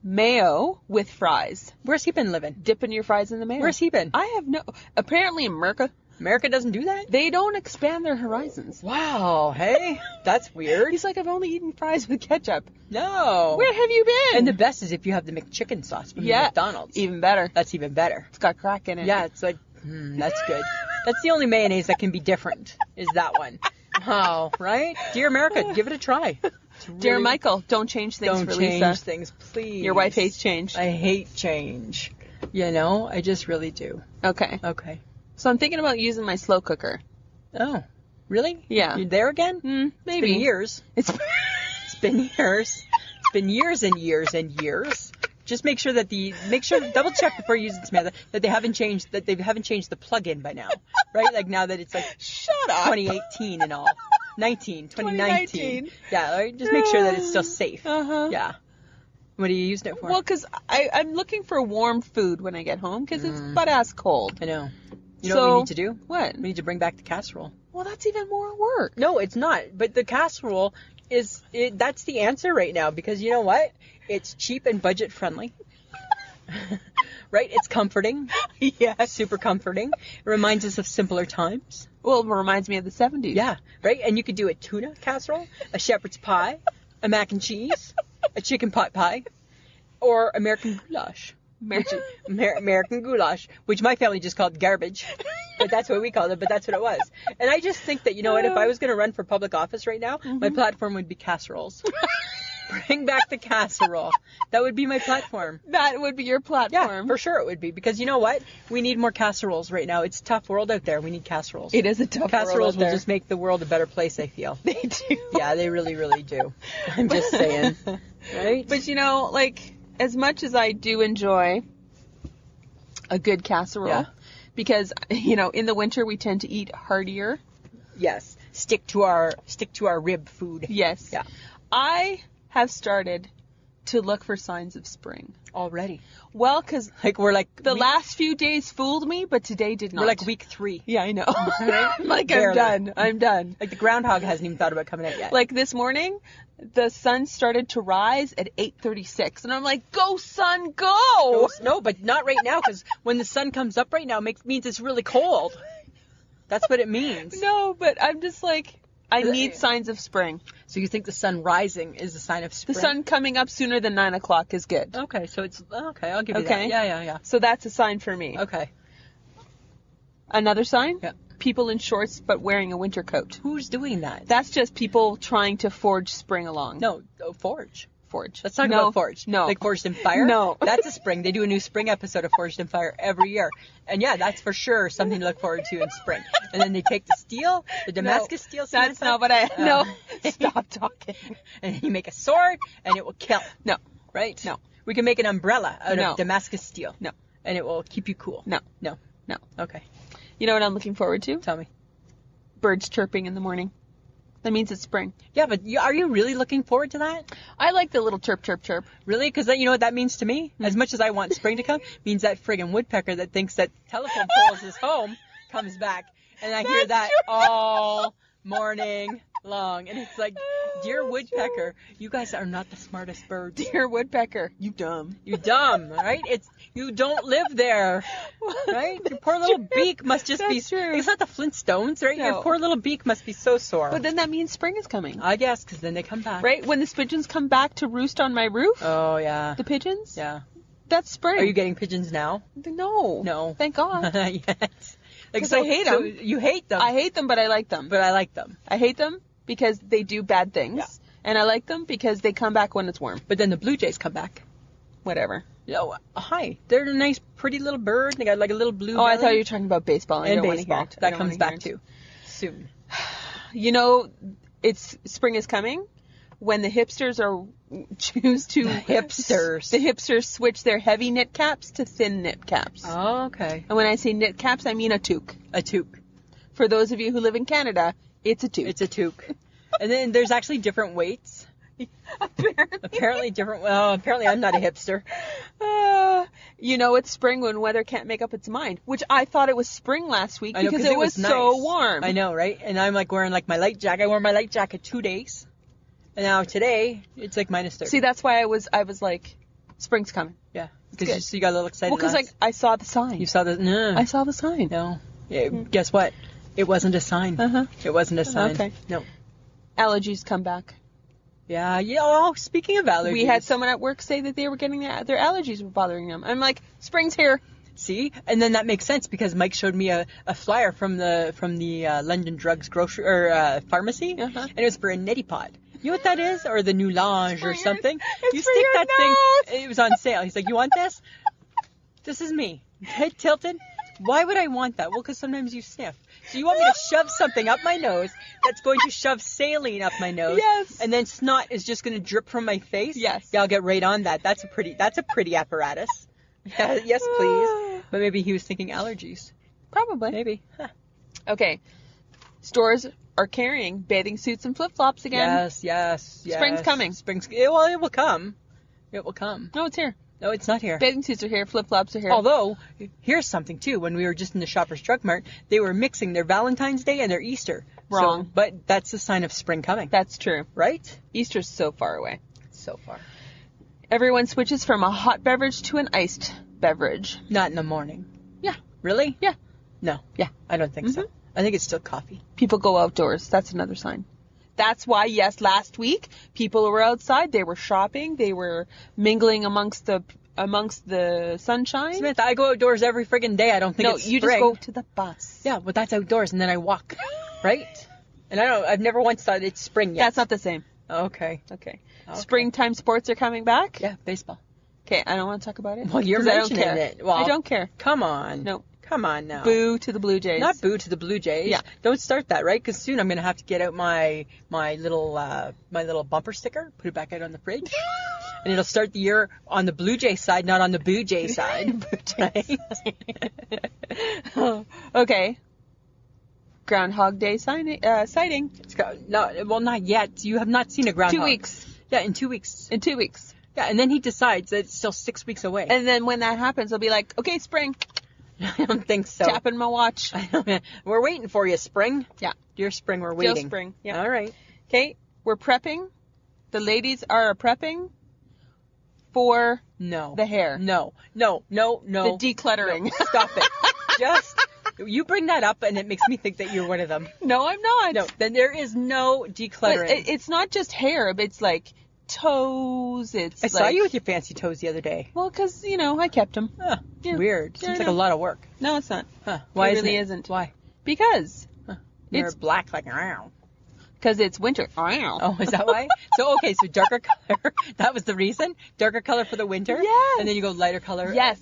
mayo with fries. Where's he been living? Dipping your fries in the mayo. Where's he been? I have no... Apparently America doesn't do that? They don't expand their horizons. Wow, hey? That's weird. He's like, I've only eaten fries with ketchup. No. Where have you been? And the best is if you have the McChicken sauce from McDonald's. Even better. That's even better. It's got crack in it. Yeah, it's like, that's good. That's the only mayonnaise that can be different, is that one. Oh, right? Dear America, give it a try. Really... Dear Michael, don't change things for Lisa. Don't change things, please. Your wife hates change. I hate change. You know, I just really do. Okay. Okay. So I'm thinking about using my slow cooker. Oh, really? Yeah. You're there again? Maybe. It's been years. It's been years. It's been years and years and years. Just make sure double check before you use it, Samantha, that they haven't changed the plug-in by now, right? Like now that it's like shut up 2018 and all, 2019. Yeah, right? Just make sure that it's still safe. Yeah. What are you using it for? Well, because I'm looking for warm food when I get home because it's butt-ass cold. I know. You know what we need to do? What? We need to bring back the casserole. Well, that's even more work. No, it's not. But the casserole that's the answer right now because you know what? It's cheap and budget friendly. Right? It's comforting. Yeah. Super comforting. It reminds us of simpler times. Well, it reminds me of the 70s. Yeah. Right? And you could do a tuna casserole, a shepherd's pie, a mac and cheese, a chicken pot pie, or American goulash. American goulash, which my family just called garbage. But that's what we called it, but that's what it was. And I just think that, you know what, if I was going to run for public office right now, my platform would be casseroles. Bring back the casserole. That would be my platform. That would be your platform. Yeah, for sure it would be. Because you know what? We need more casseroles right now. It's a tough world out there. We need casseroles. It is a tough world out there. Casseroles will just make the world a better place, I feel. They do. Yeah, they really, really do. I'm just saying. Right? But you know, like, as much as I do enjoy a good casserole, because, you know, in the winter we tend to eat heartier. Yes. Stick to our rib food. Yes. Yeah. I have started to look for signs of spring. Already? Well, because the last few days fooled me, but today did not. We're like week 3. Yeah, I know. Right? Like, barely. I'm done. Like the groundhog hasn't even thought about coming out yet. Like this morning, the sun started to rise at 8:36, and I'm like, go sun, go! No, but not right now, because when the sun comes up right now, means it's really cold. That's what it means. No, but I'm just like... I need signs of spring. So you think the sun rising is a sign of spring? The sun coming up sooner than 9 o'clock is good. Okay, so it's... Okay, I'll give you that. Yeah. So that's a sign for me. Okay. Another sign? Yeah. People in shorts but wearing a winter coat. Who's doing that? That's just people trying to forge spring along. No, forge. Let's talk about Forge. No. Like Forged in Fire? No. That's a spring. They do a new spring episode of Forged in Fire every year. And yeah, that's for sure something to look forward to in spring. And then they take the steel, the Damascus steel. That's not what I... No. Stop talking. And you make a sword and it will kill. No. Right? No. We can make an umbrella out of Damascus steel. No. And it will keep you cool. No. Okay. You know what I'm looking forward to? Tell me. Birds chirping in the morning. That means it's spring. Yeah, but are you really looking forward to that? I like the little chirp, chirp, chirp. Really? Because you know what that means to me? As much as I want spring to come, means that friggin' woodpecker that thinks that telephone pole is his home comes back. And I hear that all morning long. And it's like, dear woodpecker, you guys are not the smartest birds. Dear woodpecker, you dumb. You dumb, right? You don't live there, right? Your poor little beak must just be... True. It's not the Flintstones, right? No. Your poor little beak must be so sore. But then that means spring is coming. I guess, because then they come back. Right? When the pigeons come back to roost on my roof. Oh, yeah. The pigeons? Yeah. That's spring. Are you getting pigeons now? No. Thank God. Yes. Because I hate them. So you hate them. I hate them, but I like them. But I like them. I hate them because they do bad things. Yeah. And I like them because they come back when it's warm. But then the blue jays come back. Whatever. Oh, hi. They're a nice, pretty little bird. They got like a little blue belly. I thought you were talking about baseball. And baseball. That comes back too. Soon. You know, spring is coming when the hipsters choose to... The hipsters switch their heavy knit caps to thin knit caps. Oh, okay. And when I say knit caps, I mean a toque. A toque. For those of you who live in Canada, it's a toque. It's a toque. And then there's actually different weights. Apparently different. Well, apparently I'm not a hipster. You know it's spring when weather can't make up its mind, which I thought it was spring last week because it was nice. so warm. I know, right? And I'm like wearing like my light jacket. I wore my light jacket 2 days. And now today, it's like minus 30. See, that's why I was like, spring's coming. Yeah. Because you got a little excited. Well, because like, I saw the sign. You saw the... No. I saw the sign. No. Guess what? It wasn't a sign. Uh-huh. It wasn't a sign. Okay. No. Allergies come back. Yeah. Oh, speaking of allergies. We had someone at work say that they were getting their allergies were bothering them. I'm like, spring's here. See? And then that makes sense because Mike showed me a flyer from the London Drugs grocery or pharmacy, and it was for a neti pot. You know what that is? Or the new Lange or something? You stick that thing. It was on sale. He's like, you want this? This is me. Head tilted. Why would I want that? Well, because sometimes you sniff. So you want me to shove something up my nose that's going to shove saline up my nose. Yes. And then snot is just going to drip from my face. Yes. Yeah, I'll get right on that. That's a pretty apparatus. Yes, please. But maybe he was thinking allergies. Probably. Maybe. Huh. Okay. Stores are carrying bathing suits and flip-flops again. Yes. Spring's coming. It will come. It will come. No, it's here. No, it's not here. Bathing suits are here. Flip-flops are here. Although, here's something, too. When we were just in the Shoppers Drug Mart, they were mixing their Valentine's Day and their Easter. Wrong. So, but that's a sign of spring coming. That's true. Right? Easter's so far away. So far. Everyone switches from a hot beverage to an iced beverage. Not in the morning. Yeah. Really? Yeah. No. Yeah. I don't think so. I think it's still coffee. People go outdoors. That's another sign. That's why, yes, last week, people were outside. They were shopping. They were mingling amongst the sunshine. Samantha, I go outdoors every friggin' day. I don't think it's spring. No, you just go to the bus. Yeah, but that's outdoors, and then I walk. Right? And I've never once thought it's spring yet. That's not the same. Okay. Springtime sports are coming back? Yeah, baseball. Okay, I don't want to talk about it. Well, you're mentioning it. Well, I don't care. Come on. No. Come on now. Boo to the Blue Jays. Not boo to the Blue Jays. Yeah. Don't start that, right? Because soon I'm going to have to get out my little bumper sticker, put it back out on the fridge, and it'll start the year on the Blue Jay side, not on the Boo Jay side. Okay. Groundhog Day sighting. Not yet. You have not seen a groundhog. 2 weeks. Yeah, in 2 weeks. In 2 weeks. Yeah, and then he decides that it's still 6 weeks away. And then when that happens, he'll be like, okay, spring. I don't think so. Tapping my watch. We're waiting for you, spring. Yeah. Dear spring, we're waiting. Still spring. Yeah. All right. Okay, we're prepping. The ladies are prepping for the hair. No. The decluttering. No, stop it. Just, you bring that up and it makes me think that you're one of them. No, I'm not. No, then there is no decluttering. But it's not just hair, but it's like toes. I saw you with your fancy toes the other day. Well, because, I kept them. Huh, Yeah. Weird. Yeah, Seems like a lot of work. No, it's not. Huh. Why it really isn't. Why? Because. They're black like, ow. Because it's winter. Oh, is that why? So darker color. That was the reason? Darker color for the winter? Yes. And then you go lighter color? Yes.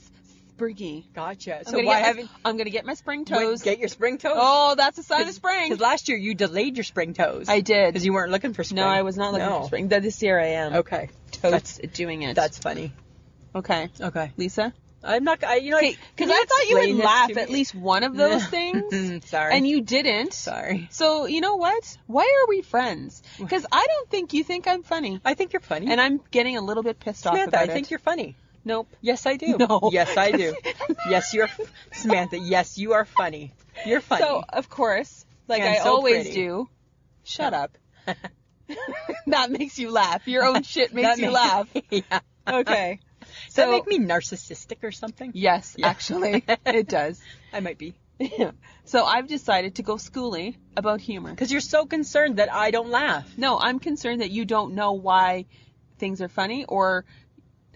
Springy. Gotcha. So I'm going to get my spring toes. Get your spring toes? Oh, that's a sign of spring. Because last year you delayed your spring toes. I did. Because you weren't looking for spring. No, I was not looking for spring. This year I am. Okay. Totes doing it. That's funny. Okay. Lisa? I'm not, because I thought you would laugh at least one of those things. Sorry. And you didn't. Sorry. So, you know what? Why are we friends? Because I don't think you think I'm funny. I think you're funny. And I'm getting a little bit pissed off about it. I think you're funny. Nope. Yes, I do. No. Yes, I do. Samantha, yes, you are funny. You're funny. So, of course, like I always do, shut up. That makes you laugh. Your own shit makes you laugh. Yeah. Okay. Does that make me narcissistic or something? Yes, actually, it does. I might be. Yeah. So I've decided to go schooly about humor. Because you're so concerned that I don't laugh. No, I'm concerned that you don't know why things are funny, or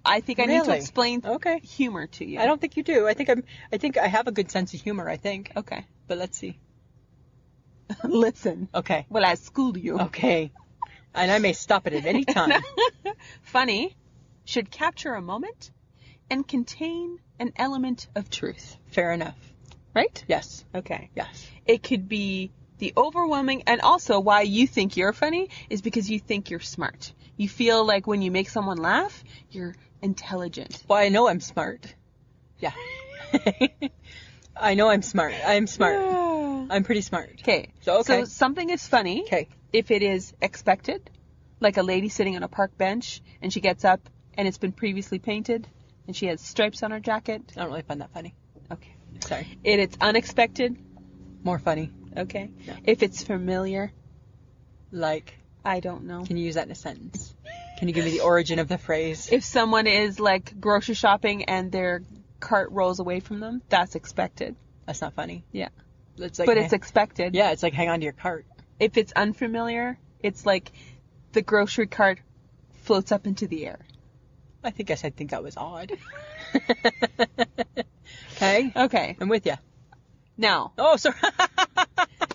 I think I need to explain humor to you. I don't think you do. I think I have a good sense of humor, I think. Okay. But let's see. Listen. Okay. Well, I schooled you. Okay. And I may stop it at any time. Funny should capture a moment and contain an element of truth. Fair enough. Right? Yes. Okay. Yes. It could be the overwhelming, and also why you think you're funny is because you think you're smart. You feel like when you make someone laugh, you're intelligent. Well, I know I'm smart. Yeah. I know I'm smart. I'm smart. I'm pretty smart. Okay. So something is funny if it is expected, like a lady sitting on a park bench and she gets up and it's been previously painted and she has stripes on her jacket. I don't really find that funny. Okay. Sorry. If it's unexpected. More funny. Okay. No. If it's familiar. Like? I don't know. Can you use that in a sentence? Can you give me the origin of the phrase? If someone is like grocery shopping and their cart rolls away from them, that's expected. That's not funny. Yeah. It's like, but it's expected. Yeah, it's like hang on to your cart. If it's unfamiliar, it's like the grocery cart floats up into the air. I think that was odd. Okay? Okay. I'm with you. Now. Oh, sorry.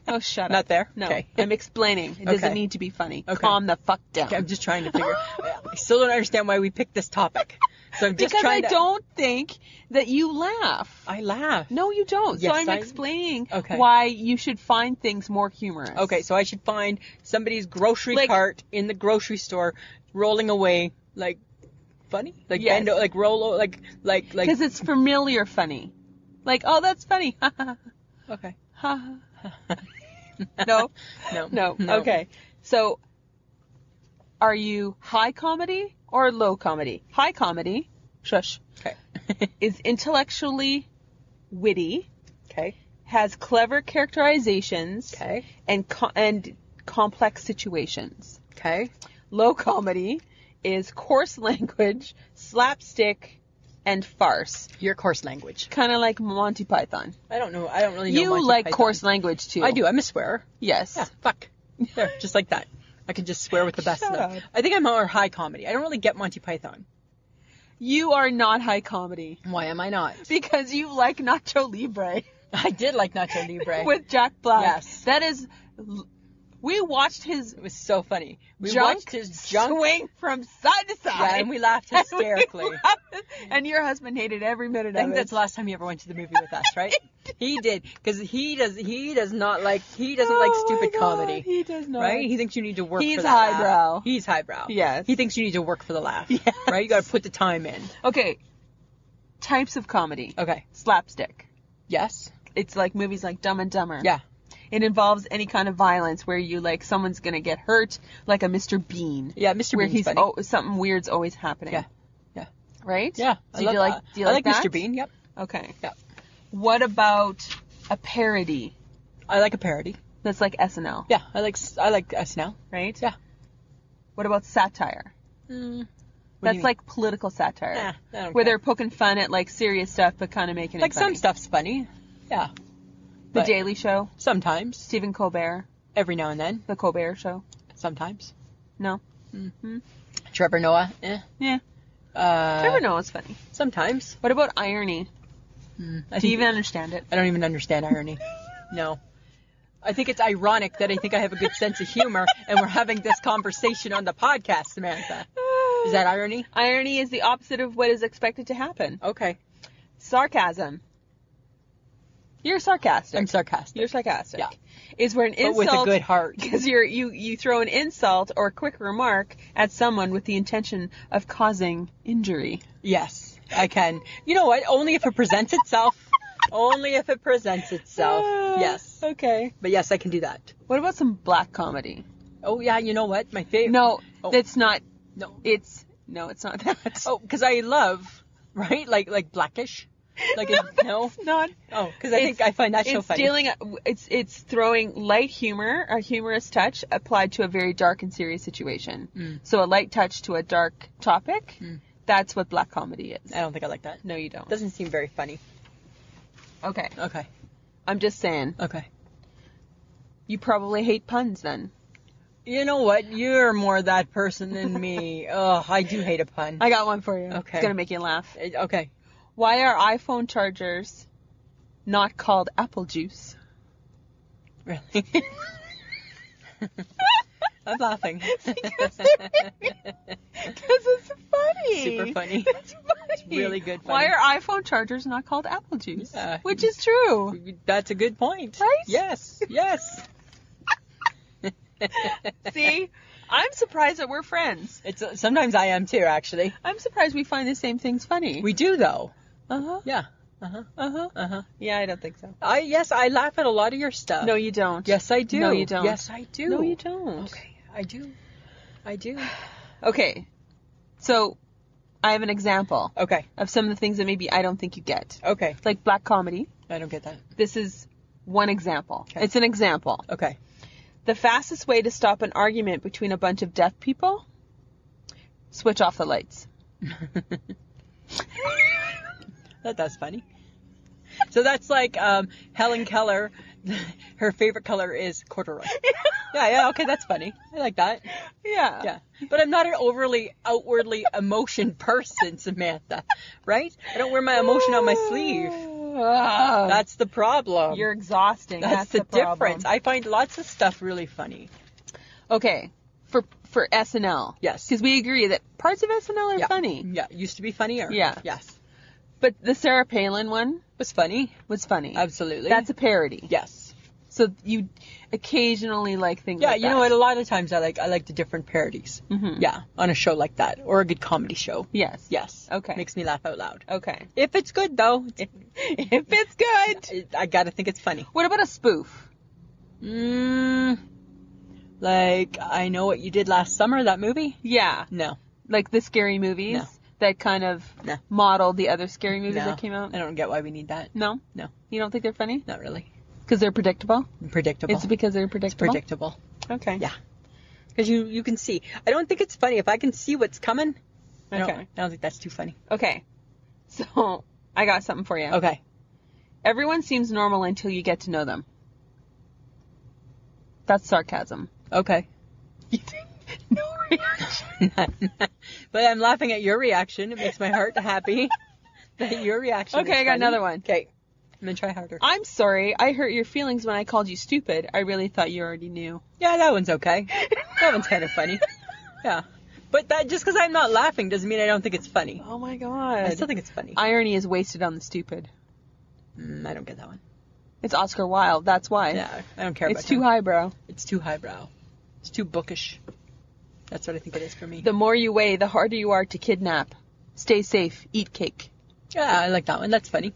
Oh, shut up. Not there? No. Okay. I'm explaining. It doesn't need to be funny. Okay. Calm the fuck down. Okay, I'm just trying to figure. I still don't understand why we picked this topic. So I'm just because trying I don't think that you laugh. I laugh. No, you don't. Yes, so I'm explaining Okay. why you should find things more humorous. Okay, so I should find somebody's grocery cart in the grocery store rolling away like funny, like Yes. bend, like roll, like. Because it's familiar funny. Like, oh, that's funny. Okay. No. No. Okay. So, are you high comedy or low comedy? High comedy, shush, Okay. is intellectually witty, Okay. has clever characterizations, Okay. and complex situations. Okay. Low comedy is coarse language, slapstick, and farce. Your coarse language. Kind of like Monty Python. I don't know. I don't really know. You Monty like Python. coarse language too. I do. I'm a swearer. Yes. Yeah. Fuck. There, just like that. I can just swear with the best of them. Shut up. I think I'm more high comedy. I don't really get Monty Python. You are not high comedy. Why am I not? Because you like Nacho Libre. I did like Nacho Libre. With Jack Black. Yes. That is... We watched his It was so funny. We junk watched his junk swing from side to side. Yeah, and we laughed hysterically. And your husband hated every minute of it. I think that's the last time he ever went to the movie with us, right? He did, because he doesn't like stupid comedy. He does not. Right? He thinks you need to work He's for that highbrow. laugh. He's highbrow. Yes. He thinks you need to work for the laugh. Yes. Right? You gotta put the time in. Okay. Types of comedy. Okay. Slapstick. Yes. It's like movies like Dumb and Dumber. Yeah. It involves any kind of violence where you like someone's gonna get hurt, like a Mr. Bean. Yeah, Mr. Where Bean's he's funny. something weird's always happening. Yeah. Yeah. Right? Yeah. So do you like I like that? Mr. Bean, yep. Okay. Yeah. What about a parody? I like a parody. That's like SNL. Yeah, I like SNL. Right? Yeah. What about satire? That's like political satire. Nah, I don't where care. they're poking fun at like serious stuff but kind of making it Like funny. some stuff's funny. Yeah. The but Daily Show, sometimes. Stephen Colbert, Every now and then. The Colbert Show. Sometimes. No. Trevor Noah. Yeah. Trevor Noah's funny. Sometimes. What about irony? Do you even understand it? I don't even understand irony. No. I think it's ironic that I think I have a good sense of humor and we're having this conversation on the podcast, Samantha. Is that irony? Irony is the opposite of what is expected to happen. Okay. Sarcasm. You're sarcastic. I'm sarcastic. You're sarcastic. Yeah. Is where an But insult with a good heart. because you throw an insult or a quick remark at someone with the intention of causing injury. Yes, I can. You know what? Only if it presents itself. Only if it presents itself. Yes. Okay. But yes, I can do that. What about some black comedy? Oh yeah, you know what? My favorite. No, Oh. it's not. No. It's not that. Oh, because I love, right? Like Blackish. Like no. It's not. Oh, because I find that show funny. It's throwing light humor, a humorous touch applied to a very dark and serious situation. So a light touch to a dark topic. That's what black comedy is. I don't think I like that. No, you don't. Doesn't seem very funny. Okay. Okay. I'm just saying. Okay. You probably hate puns then. You know what? You're more that person than me. Oh, I do hate a pun. I got one for you. Okay. It's gonna make you laugh. Okay. Why are iPhone chargers not called apple juice? Really? I'm laughing. Because it's funny. Super funny. It's funny. It's really good funny. Why are iPhone chargers not called apple juice? Yeah. Which is true. That's a good point. Right? Yes. Yes. See? I'm surprised that we're friends. Sometimes I am too, actually. I'm surprised we find the same things funny. We do though. Uh-huh. Yeah. Yeah, I don't think so. Yes, I laugh at a lot of your stuff. No, you don't. Yes, I do. No, you don't. Yes, I do. No, you don't. Okay, I do. Okay, so I have an example. Okay. Of some of the things that maybe I don't think you get. Okay. Like black comedy. I don't get that. This is one example. Okay. It's an example. Okay. The fastest way to stop an argument between a bunch of deaf people? Switch off the lights. That's funny. So that's like Helen Keller. Her favorite color is corduroy. Yeah, okay, that's funny. I like that. Yeah. But I'm not an overly outwardly emotion person, Samantha. Right? I don't wear my emotion on my sleeve. That's the problem. You're exhausting. That's the difference. I find lots of stuff really funny. Okay. For SNL. Yes. Because we agree that parts of SNL are funny. Yeah. Used to be funnier. Yeah. Yes. But the Sarah Palin one was funny. Absolutely. That's That's a parody. Yes. So you occasionally like things like that. Yeah, you know what? A lot of times I like the different parodies. Mm-hmm. Yeah, on a show like that. Or a good comedy show. Yes. Okay. Makes me laugh out loud. Okay. If it's good, though. If it's good. I gotta think it's funny. What about a spoof? Like, I Know What You Did Last Summer, that movie? Yeah. No. Like the scary movies? No. That kind of modeled the other scary movies that came out? I don't get why we need that. No? No. You don't think they're funny? Not really. Because they're predictable? Predictable. It's because they're predictable? It's predictable. Okay. Yeah. Because you can see. I don't think it's funny. If I can see what's coming, I don't think that's too funny. Okay. So, I got something for you. Okay. Everyone seems normal until you get to know them. That's sarcasm. Okay. No reaction. But I'm laughing at your reaction. It makes my heart happy that your reaction is Okay, I got funny. another one. Okay. I'm going to try harder. I'm sorry. I hurt your feelings when I called you stupid. I really thought you already knew. Yeah, that one's okay. That one's kind of funny. Yeah. But that just because I'm not laughing doesn't mean I don't think it's funny. Oh my god. I still think it's funny. Irony is wasted on the stupid. I don't get that one. It's Oscar Wilde. That's why. Yeah, I don't care about It's too highbrow. It's too highbrow. It's too bookish. That's what I think it is for me. The more you weigh, the harder you are to kidnap. Stay safe. Eat cake. Yeah, I like that one. That's funny.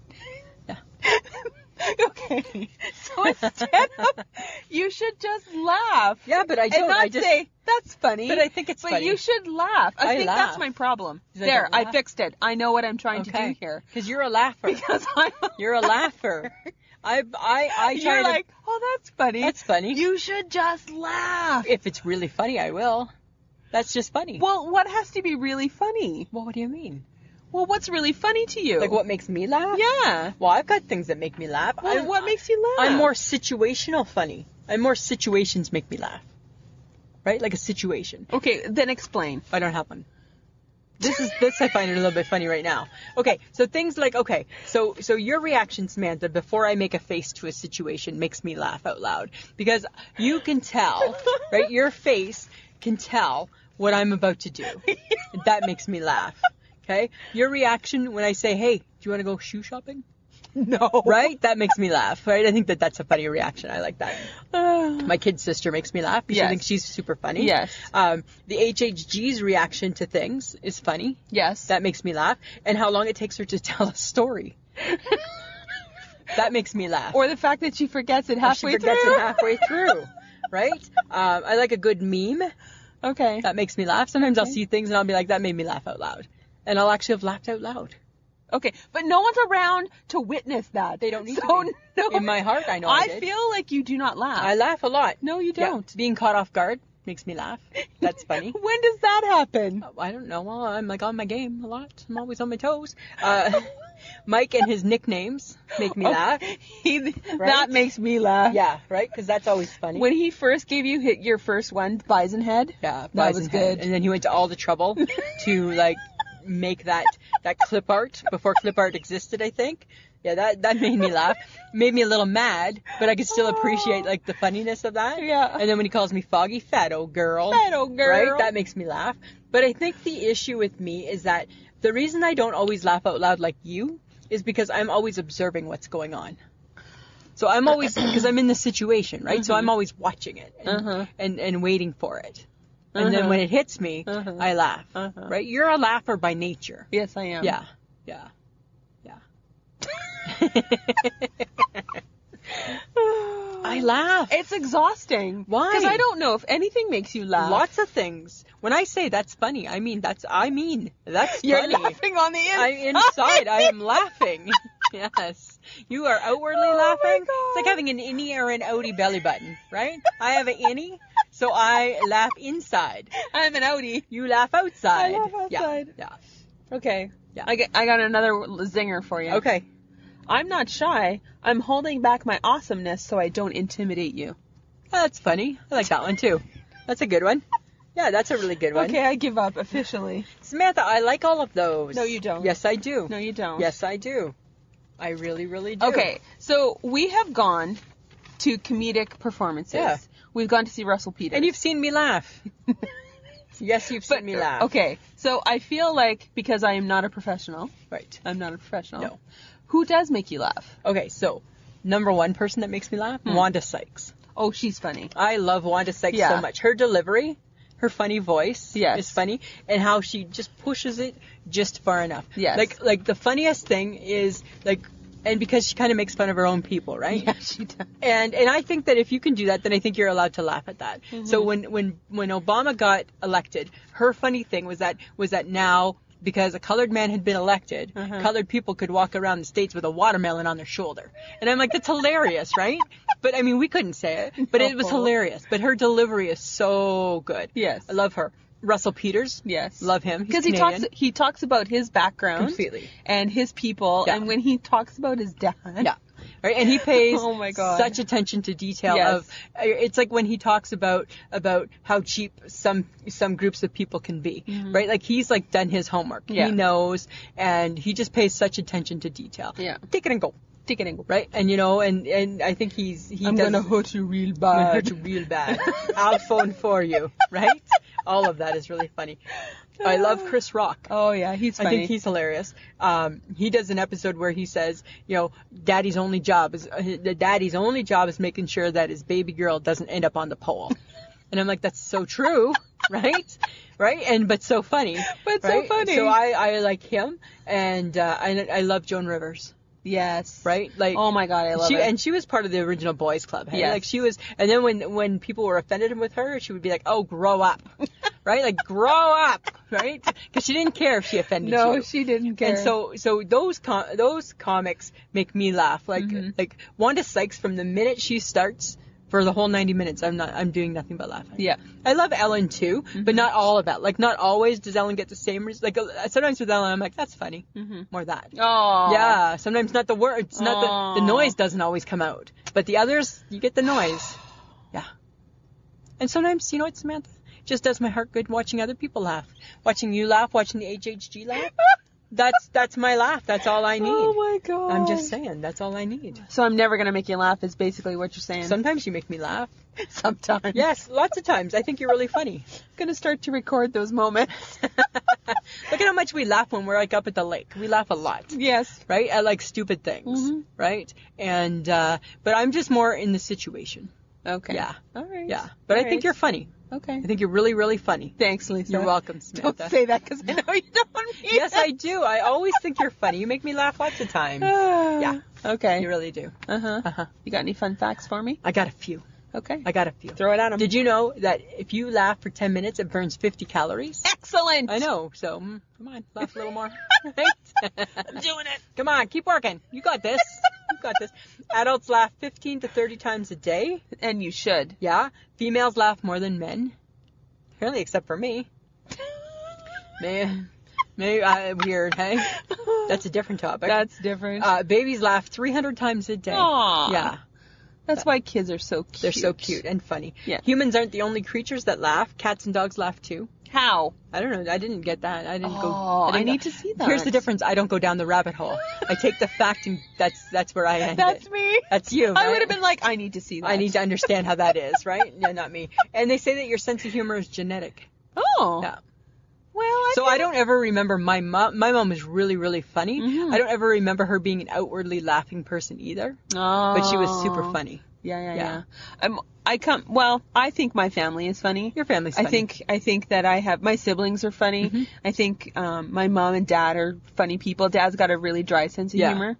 Yeah. Okay. So instead of, you should just laugh. Yeah, but I don't. And not say, that's funny. But I think it's funny. But you should laugh. I think laugh. that's my problem. There, I fixed it. I know what I'm trying to do here. Because you're a laugher. Because You're a laugher. I try You're to... like, oh, that's funny. That's funny. You should just laugh. If it's really funny, I will. That's just funny. Well, what has to be really funny? Well, what do you mean? Well, what's really funny to you? Like what makes me laugh? Yeah. Well, I've got things that make me laugh. Well, what makes you laugh? I'm more situational funny. More situations make me laugh. Right? Like a situation. Okay, then explain. I don't have one. This I find it a little bit funny right now. Okay, so things like, so your reaction, Samantha, before I make a face to a situation makes me laugh out loud. Because you can tell, right? Your face can tell what I'm about to do. That makes me laugh. Okay? Your reaction when I say, hey, do you want to go shoe shopping? No. Right? That makes me laugh, right? I think that's a funny reaction. I like that. My kid sister makes me laugh because I think she's super funny. Yes. The HHG's reaction to things is funny. Yes. That makes me laugh. And how long it takes her to tell a story. That makes me laugh. Or the fact that she forgets it halfway through. Right? I like a good meme. Okay. That makes me laugh. Sometimes I'll see things and I'll be like, that made me laugh out loud. And I'll actually have laughed out loud. Okay, but no one's around to witness that. They don't need to be. No. In my heart, I know I did. feel like you do not laugh. I laugh a lot. No, you don't. Yeah. Being caught off guard makes me laugh. That's funny. When does that happen? I don't know. Well, I'm like on my game a lot. I'm always on my toes. Mike and his nicknames make me laugh. Right? That makes me laugh. Yeah, right? Because that's always funny. When he first gave you your first one, Bison Head. Yeah, that was good. And then he went to all the trouble to like make that clip art before clip art existed, I think. Yeah, that made me laugh. Made me a little mad, but I could still appreciate like the funniness of that. Yeah. And then when he calls me Foggy, fat old girl. Fat old girl. Right? That makes me laugh. But I think the issue with me is that the reason I don't always laugh out loud like you is because I'm always observing what's going on. So I'm always, because I'm in the situation, right? So I'm always watching it and waiting for it. And then when it hits me, I laugh, right? You're a laugher by nature. Yes, I am. Yeah. I laugh. It's exhausting. Why? Because I don't know if anything makes you laugh. Lots of things. When I say that's funny, I mean that's You're funny. laughing on the inside. Inside, I am laughing. Yes. You are outwardly laughing. My God. It's like having an innie or an outie belly button, right? I have an innie, so I laugh inside. I'm an outie. You laugh outside. I laugh outside. Yeah. Okay. Yeah. I got another zinger for you. Okay. I'm not shy. I'm holding back my awesomeness so I don't intimidate you. That's funny. I like that one too. That's a good one. Yeah, that's a really good one. Okay, I give up officially. Samantha, I like all of those. No, you don't. Yes, I do. No, you don't. Yes, I do. I really, really do. Okay, so we have gone to comedic performances. Yeah. We've gone to see Russell Peters. And you've seen me laugh. Yes, you've seen me laugh. Okay, so I feel like because I am not a professional. Right. I'm not a professional. No. Who does make you laugh? Okay, so number one person that makes me laugh, Wanda Sykes. Oh, she's funny. I love Wanda Sykes so much. Her delivery, her funny voice is funny, and how she just pushes it just far enough. Yes. Like the funniest thing is and because she kind of makes fun of her own people, right? Yeah, she does. And I think that if you can do that, then I think you're allowed to laugh at that. Mm-hmm. So when Obama got elected, her funny thing was that now, because a colored man had been elected, colored people could walk around the States with a watermelon on their shoulder. And I'm like, that's hilarious, right? But I mean, we couldn't say it, but it was hilarious. But her delivery is so good. Yes. I love her. Russell Peters. Yes. Love him. Because he talks about his background. Completely. And his people. Yeah. And when he talks about his dad. Yeah. Right, and he pays oh my God. such attention to detail it's like when he talks about how cheap some groups of people can be, right? Like he's like done his homework. Yeah. He knows, and he just pays such attention to detail. Yeah. Take it and go. Right? And and I think I'm gonna hurt you real bad. I'm gonna hurt you real bad. I'll phone for you, right? All of that is really funny. I love Chris Rock. Oh yeah, he's funny. I think he's hilarious. He does an episode where he says, daddy's only job is making sure that his baby girl doesn't end up on the pole. And I'm like, that's so true, right? Right? But so funny. But right? so funny. So I like him, and I love Joan Rivers. Yes. Right? Like, oh my God, I love it. And she was part of the original Boys Club. Hey? Yes. Like she was, and then when people were offended with her, she would be like, "Oh, grow up." Right? Like, grow up, right? Because she didn't care if she offended you. No, she didn't care. And so those comics make me laugh. Like Wanda Sykes, from the minute she starts, for the whole 90 minutes, I'm doing nothing but laughing. Yeah. I love Ellen too, but not all of that. Like, not always does Ellen get the same sometimes with Ellen, I'm like, that's funny. More that. Oh. Yeah. Sometimes not the words, not the noise doesn't always come out. But the others, you get the noise. Yeah. And sometimes, you know what, Samantha? It just does my heart good watching other people laugh. Watching you laugh, watching the HHG laugh. That's my laugh. That's all I need. Oh my God. I'm just saying, that's all I need. So I'm never going to make you laugh is basically what you're saying. Sometimes you make me laugh. Sometimes. Yes, lots of times. I think you're really funny. I'm going to start to record those moments. Look at how much we laugh when we're like up at the lake. We laugh a lot. Yes. Right? At like stupid things. Right? And, but I'm just more in the situation. Okay. Yeah. All right. Yeah. But I think you're funny. Okay. I think you're really, really funny. Thanks, Lisa. You're welcome, Samantha. Don't say that because I know you don't mean Yes, I do. I always think you're funny. You make me laugh lots of times. Yeah. Okay. You really do. You got any fun facts for me? I got a few. Okay. I got a few. Throw it at them. Did you know that if you laugh for 10 minutes, it burns 50 calories? Excellent. I know. So, come on. Laugh a little more. Right? I'm doing it. Come on. Keep working. You got this. You got this. Adults laugh 15 to 30 times a day. And you should. Yeah. Females laugh more than men. Apparently, except for me. Maybe weird, hey? That's a different topic. That's different. Babies laugh 300 times a day. Aww. Yeah. That's why kids are so cute. They're so cute and funny. Yeah. Humans aren't the only creatures that laugh. Cats and dogs laugh too. How? I don't know. I didn't get that. I didn't go. I need to see that. Here's the difference. I don't go down the rabbit hole. I take the fact and that's where I end. That's me. That's you. Right? I would have been like, I need to see that. I need to understand how that is, right? Yeah, not me. And they say that your sense of humor is genetic. Oh. Yeah. Well, I don't ever remember my mom. My mom was really, really funny. I don't ever remember her being an outwardly laughing person either. Oh. But she was super funny. Yeah. I think my family is funny. Your family's funny. I think that my siblings are funny. I think my mom and dad are funny people. Dad's got a really dry sense of humor.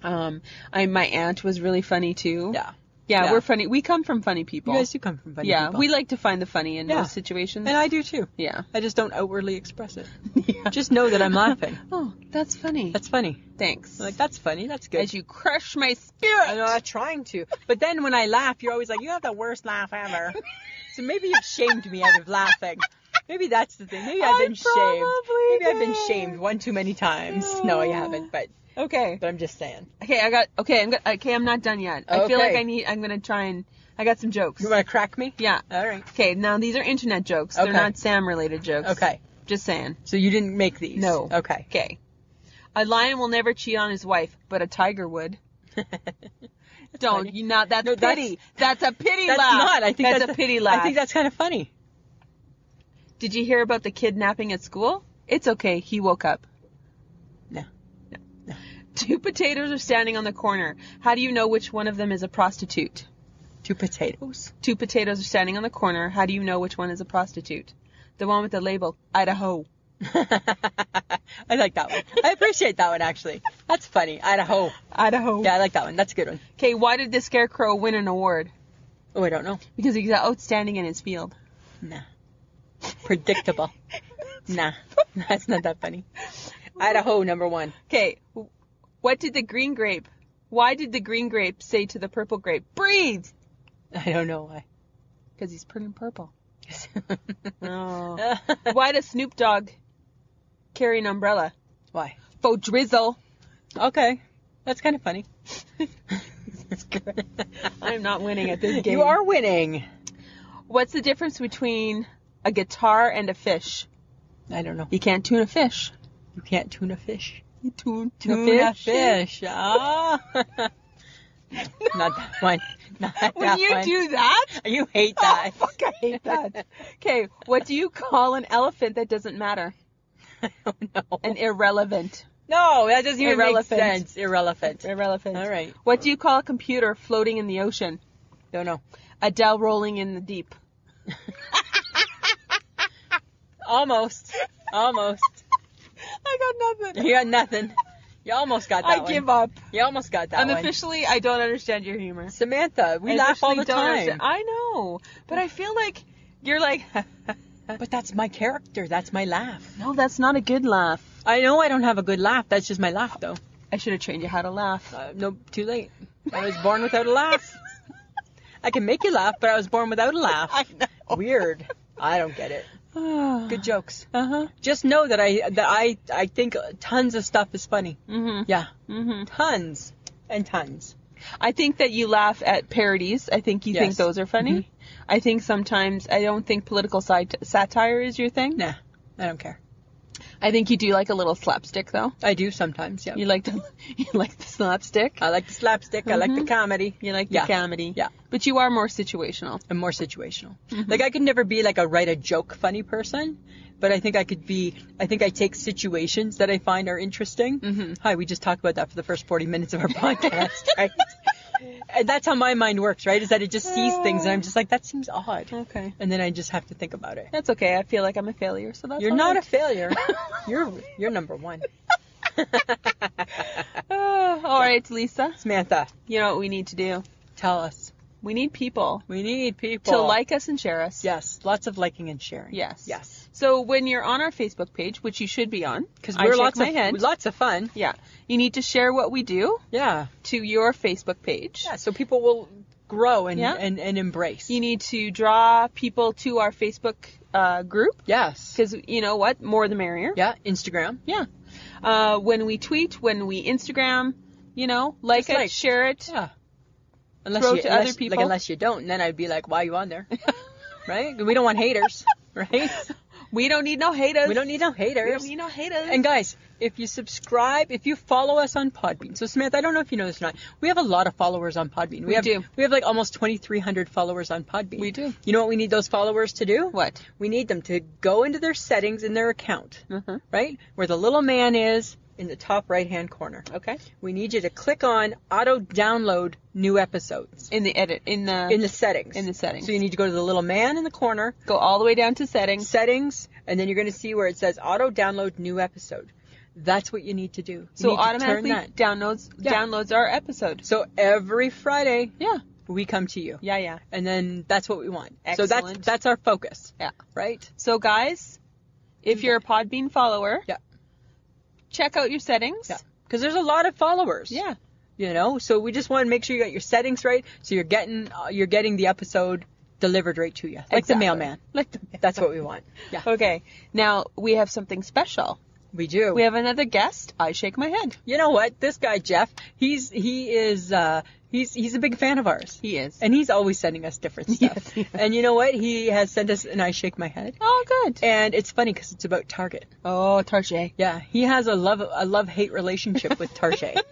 My aunt was really funny too. Yeah. Yeah, we're funny. We come from funny people. You guys do come from funny people. Yeah, we like to find the funny in most situations. And I do too. Yeah. I just don't outwardly express it. Yeah. Just know that I'm laughing. Oh, that's funny. That's funny. Thanks. I'm like, that's funny. That's good. As you crush my spirit. I'm not trying to. But then when I laugh, you're always like, you have the worst laugh ever. So maybe you've shamed me out of laughing. Maybe that's the thing. Maybe I've been shamed. Maybe I've been shamed one too many times. No, you haven't, but... Okay. But I'm just saying. Okay, I'm not done yet. I feel like I'm going to try and, I got some jokes. You want to crack me? Yeah. All right. Okay, now these are internet jokes. Okay. They're not Sam-related jokes. Okay. Just saying. So you didn't make these? No. Okay. Okay. A lion will never cheat on his wife, but a tiger would. Don't. Funny. You not, that's No, pity. That's a pity That's laugh. not. I think that's a pity laugh. I think that's kind of funny. Did you hear about the kidnapping at school? It's okay. He woke up. No. Two potatoes are standing on the corner. How do you know which one of them is a prostitute? Two potatoes. Two potatoes are standing on the corner. How do you know which one is a prostitute? The one with the label, Idaho. I like that one. I appreciate that one, actually. That's funny. Idaho. Yeah, I like that one. That's a good one. Okay, why did the scarecrow win an award? Oh, I don't know. Because he's outstanding in his field. Nah. Predictable. Nah. That's not that funny. Idaho, number one. Okay, why did the green grape say to the purple grape, breathe? I don't know why. Because he's pretty purple. Oh. Why does Snoop Dogg carry an umbrella? Why? For drizzle. Okay. That's kind of funny. I'm not winning at this game. You are winning. What's the difference between a guitar and a fish? I don't know. You can't tune a fish. You can't tune a fish. You tune a fish. Ah. Not that one. Not that When you one. do that? You hate that. Oh, fuck, I hate that. Okay, what do you call an elephant that doesn't matter? I don't know. An irrelevant. No, that doesn't even make Irrelevant. sense. Irrelevant. All right. What do you call a computer floating in the ocean? Don't know. Adele rolling in the deep. Almost. I got nothing. You got nothing. You almost got that one. I give up. You almost got that one. Unofficially, I don't understand your humor. Samantha, we laugh all the time. I know, but I feel like you're like... But that's my character. That's my laugh. No, that's not a good laugh. I know I don't have a good laugh. That's just my laugh, though. I should have trained you how to laugh. No, too late. I was born without a laugh. I can make you laugh, but I was born without a laugh. I know. Weird. I don't get it. Good jokes. Uh-huh. Just know that I think tons of stuff is funny. Mm-hmm. Yeah. Mm-hmm. Tons and tons. I think that you laugh at parodies. I think you think those are funny. Mm-hmm. I think sometimes, I don't think political satire is your thing. Nah, I don't care. I think you do like a little slapstick, though. I do sometimes, yeah. You like the slapstick? I like the slapstick. Mm-hmm. I like the comedy. You like the comedy. Yeah. But you are more situational. I'm more situational. Mm-hmm. Like, I could never be like a write a joke funny person, but I think I take situations that I find are interesting. Mm-hmm. Hi, we just talked about that for the first 40 minutes of our podcast, right? And that's how my mind works, right? Is that it just sees things and I'm just like, that seems odd. Okay. And then I just have to think about it. That's okay. I feel like I'm a failure, so that's You're not a failure. You're number one. All right, Lisa. Samantha. You know what we need to do? Tell us. We need people. We need people. To like us and share us. Yes. Lots of liking and sharing. Yes. Yes. So when you're on our Facebook page, which you should be on, because we're lots of fun. Yeah. You need to share what we do. Yeah. To your Facebook page. Yeah. So people will grow and embrace. You need to draw people to our Facebook group. Yes. Because you know what? More the merrier. Yeah. Instagram. Yeah. When we tweet, when we Instagram, like it, share it. Yeah. Other people. Unless you don't, and then I'd be like, why are you on there? Right? We don't want haters, right? We don't need no haters. We don't need no haters. And guys, if you subscribe, if you follow us on Podbean. So Samantha, I don't know if you know this or not. We have a lot of followers on Podbean. We do. We have like almost 2,300 followers on Podbean. We do. You know what we need those followers to do? What? We need them to go into their settings in their account, right? Where the little man is in the top right-hand corner. Okay. We need you to click on auto download new episodes. In the settings. In the settings. So you need to go to the little man in the corner. Go all the way down to settings. Settings, and then you're going to see where it says auto download new episode. That's what you need to do. So automatically downloads our episode. So every Friday, yeah, we come to you. Yeah. And then that's what we want. Excellent. So that's our focus. Yeah. Right? So guys, if you're a Podbean follower, yeah, check out your settings. Yeah. Because there's a lot of followers. Yeah. You know, so we just want to make sure you got your settings right, so you're getting the episode delivered right to you, like the mailman. That's what we want. Yeah. Okay. Now we have something special. We do. We have another guest. I shake my head. You know what? This guy Jeff, he's a big fan of ours. He is, and he's always sending us different stuff. Yes. And you know what? He has sent us, and I shake my head. Oh, good. And it's funny because it's about Target. Oh, Target. Yeah, he has a love-hate relationship with Target.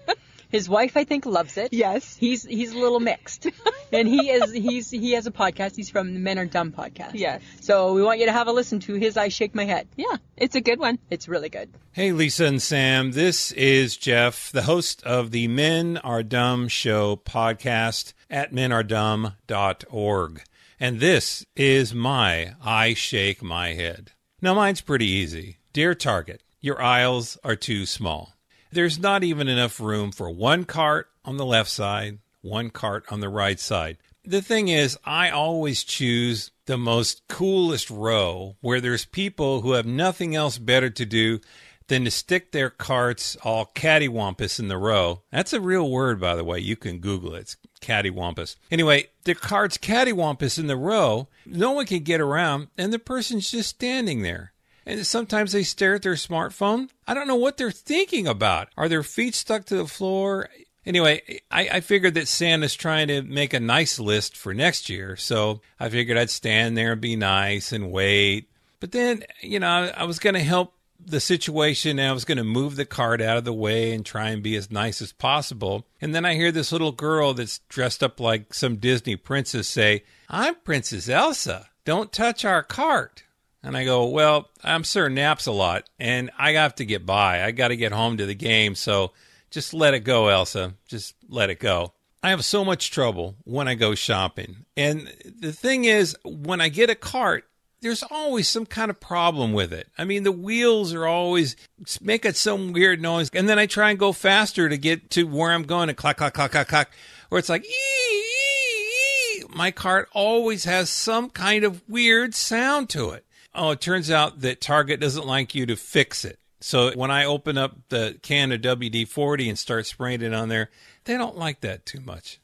His wife, I think, loves it. Yes. He's a little mixed. And he has a podcast. He's from the Men Are Dumb podcast. Yes. So we want you to have a listen to his I Shake My Head. Yeah, it's a good one. It's really good. Hey, Lisa and Sam. This is Jeff, the host of the Men Are Dumb Show podcast at menardumb.org. And this is my I Shake My Head. Now, mine's pretty easy. Dear Target, your aisles are too small. There's not even enough room for one cart on the left side, one cart on the right side. The thing is, I always choose the most coolest row where there's people who have nothing else better to do than to stick their carts all cattywampus in the row. That's a real word, by the way. You can Google it. It's cattywampus. Anyway, their carts cattywampus in the row. No one can get around, and the person's just standing there. And sometimes they stare at their smartphone. I don't know what they're thinking about. Are their feet stuck to the floor? Anyway, I figured that Santa's trying to make a nice list for next year. So I figured I'd stand there and be nice and wait. But then, I was going to help the situation, and I was going to move the cart out of the way and try and be as nice as possible. And then I hear this little girl that's dressed up like some Disney princess say, "I'm Princess Elsa. Don't touch our cart." And I go, well, I'm Sir Naps a lot, and I have to get by. I got to get home to the game, so just let it go, Elsa. Just let it go. I have so much trouble when I go shopping. And the thing is, when I get a cart, there's always some kind of problem with it. I mean, the wheels are always making some weird noise. And then I try and go faster to get to where I'm going, and clack, clack, clack, clack, clack, or it's like, ee. My cart always has some kind of weird sound to it. Oh, it turns out that Target doesn't like you to fix it. So when I open up the can of WD-40 and start spraying it on there, they don't like that too much.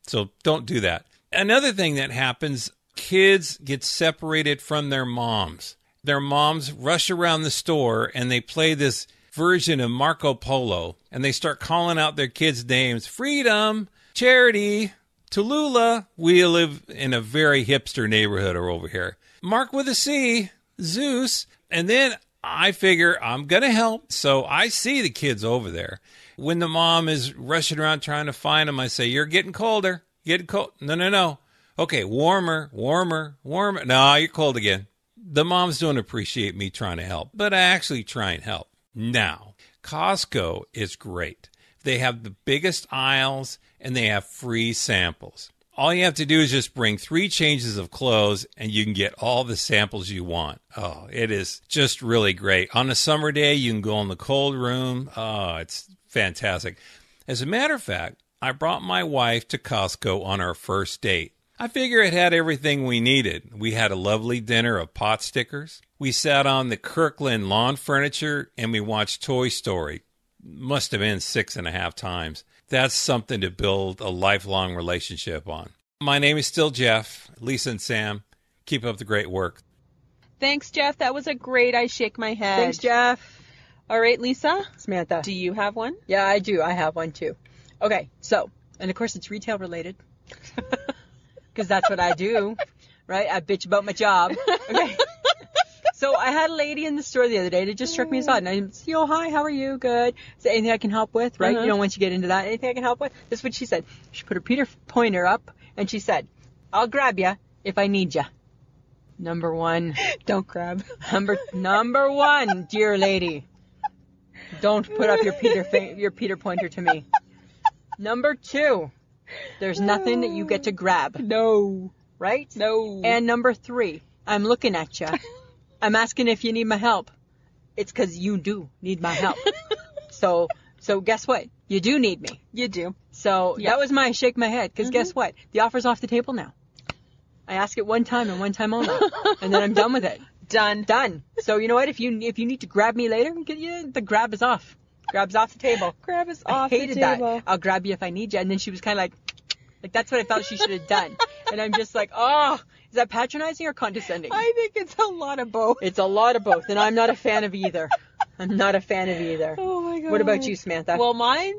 So don't do that. Another thing that happens, kids get separated from their moms. Their moms rush around the store and they play this version of Marco Polo. And they start calling out their kids' names. Freedom, Charity, Tallulah. We live in a very hipster neighborhood over here. Mark with a C. Zeus. And then I figure I'm going to help. So I see the kids over there. When the mom is rushing around trying to find them, I say, "You're getting colder. Getting cold." No. Okay, warmer. No, you're cold again. The moms don't appreciate me trying to help, but I actually try and help. Now, Costco is great. They have the biggest aisles and they have free samples. All you have to do is just bring 3 changes of clothes and you can get all the samples you want. Oh, it is just really great. On a summer day, you can go in the cold room. Oh, it's fantastic. As a matter of fact, I brought my wife to Costco on our first date. I figure it had everything we needed. We had a lovely dinner of pot stickers. We sat on the Kirkland lawn furniture and we watched Toy Story. Must have been 6.5 times. That's something to build a lifelong relationship on. My name is still Jeff. Lisa and Sam, keep up the great work. Thanks, Jeff. That was a great I Shake My Head. Thanks, Jeff. All right, Lisa. Samantha. Do you have one? Yeah, I do. I have one, too. Okay, so, and of course it's retail related. Because that's what I do, right? I bitch about my job. Okay. So I had a lady in the store the other day that just struck me as odd. And I said, "Oh, hi, how are you? Good. Is there anything I can help with?" Right? Uh-huh. You know, once you get into that, anything I can help with? This is what she said. She put her Peter pointer up and she said, "I'll grab you if I need you." Number 1. Don't grab. Number 1, dear lady. Don't put up your Peter pointer to me. Number 2, there's nothing that you get to grab. No. Right? No. And number 3, I'm looking at you. I'm asking if you need my help. it's because you do need my help. So guess what? You do need me. You do. So that was my shake my head, because guess what? The offer's off the table now. I ask it one time and one time only, and then I'm done with it. Done. So you know what? If you need to grab me later, the grab is off. Grab's off the table. Grab is off I hated the table. that. I'll grab you if I need you. And then she was kind of like that's what I felt she should have done. And I'm just like, oh, is that patronizing or condescending? I think it's a lot of both. It's a lot of both, and I'm not a fan of either. I'm not a fan of either. Oh my God. What about you, Samantha? Well, mine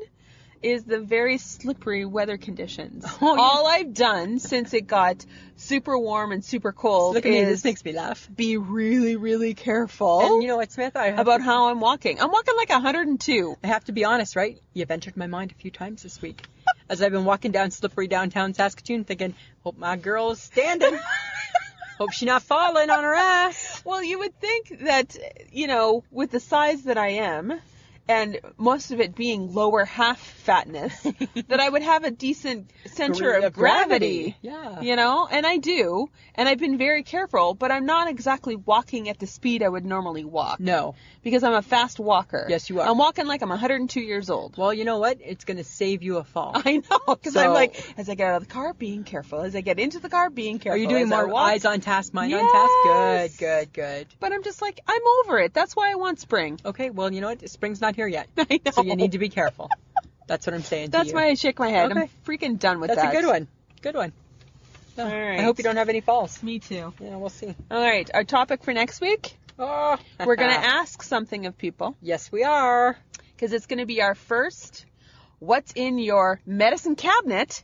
is the very slippery weather conditions. Oh, yeah. All I've done since it got super warm and super cold Look at me, is this makes me laugh. be really, really careful And you know what, Samantha? about how I'm walking. I'm walking like 102. I have to be honest, right? You've entered my mind a few times this week. As I've been walking down slippery downtown Saskatoon thinking, hope my girl is standing. Hope she's not falling on her ass. Well, you would think that, with the size that I am, and most of it being lower half fatness, that I would have a decent center of gravity. Yeah. And I do. And I've been very careful, but I'm not exactly walking at the speed I would normally walk. No. Because I'm a fast walker. Yes, you are. I'm walking like I'm 102 years old. Well, you know what? It's going to save you a fall. I know, because I'm like, as I get out of the car, being careful. As I get into the car, being careful. Are you doing more eyes on task, mind on task? Good. But I'm just like, I'm over it. That's why I want spring. Okay, well, you know what? Spring's not here yet. I know. So you need to be careful. That's what I'm saying to you. That's why I shake my head. Okay. I'm freaking done with That's that. a good one. Good one. All right. I hope you don't have any falls. Me too. Yeah, we'll see. All right. Our topic for next week, Oh. we're going to ask something of people. Yes, we are. Because it's going to be our first What's in Your Medicine Cabinet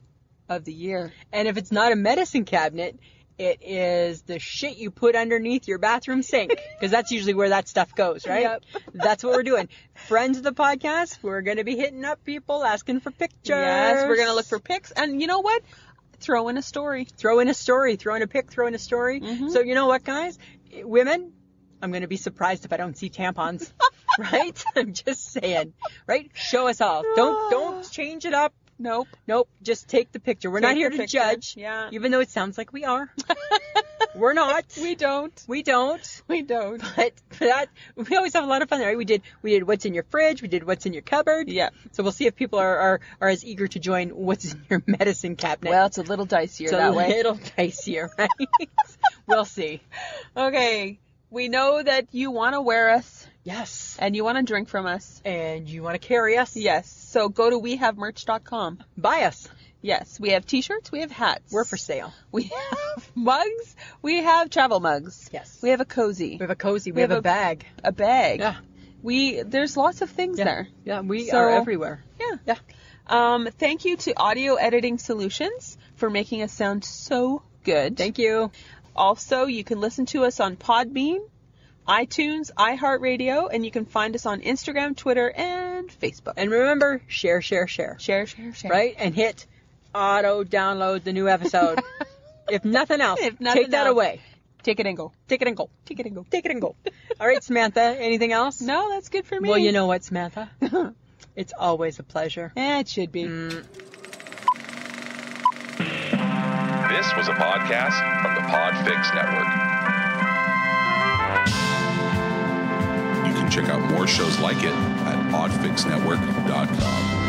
of the year. And if it's not a medicine cabinet, it is the shit you put underneath your bathroom sink. Because that's usually where that stuff goes, right? Yep. That's what we're doing. Friends of the podcast, we're going to be hitting up people, asking for pictures. Yes, we're going to look for pics. And you know what? Throw in a story. Throw in a story. Throw in a pic. Throw in a story. Mm-hmm. So you know what, guys? Women, I'm going to be surprised if I don't see tampons. Right? I'm just saying. Right? Show us all. Don't change it up. Nope. Just take the picture. We're not here to judge. Yeah. Even though it sounds like we are. We're not. We don't. But that, we always have a lot of fun, right? We did what's in your fridge. We did what's in your cupboard. Yeah. So we'll see if people are as eager to join what's in your medicine cabinet. Well, it's a little dicier that way. It's a little dicier, right? We'll see. Okay. We know that you want to wear us. Yes. And you want to drink from us. And you want to carry us. Yes. So go to wehavemerch.com. Buy us. Yes. We have t-shirts. We have hats. We're for sale. We have mugs. We have travel mugs. Yes. We have a cozy. We have a cozy. We have a bag. A bag. Yeah. There's lots of things there. Yeah. We are everywhere. Yeah. Yeah. Thank you to Audio Editing Solutions for making us sound so good. Thank you. Also, you can listen to us on Podbean, iTunes, iHeartRadio, and you can find us on Instagram, Twitter, and Facebook. And remember, share. Share. Right? And hit auto-download the new episode. If nothing else, take that away. Take it and go. Take it and go. Take it and go. Take it and go. All right, Samantha, anything else? No, that's good for me. Well, you know what, Samantha? It's always a pleasure. It should be. This was a podcast from the Podfix Network. You can check out more shows like it at podfixnetwork.com.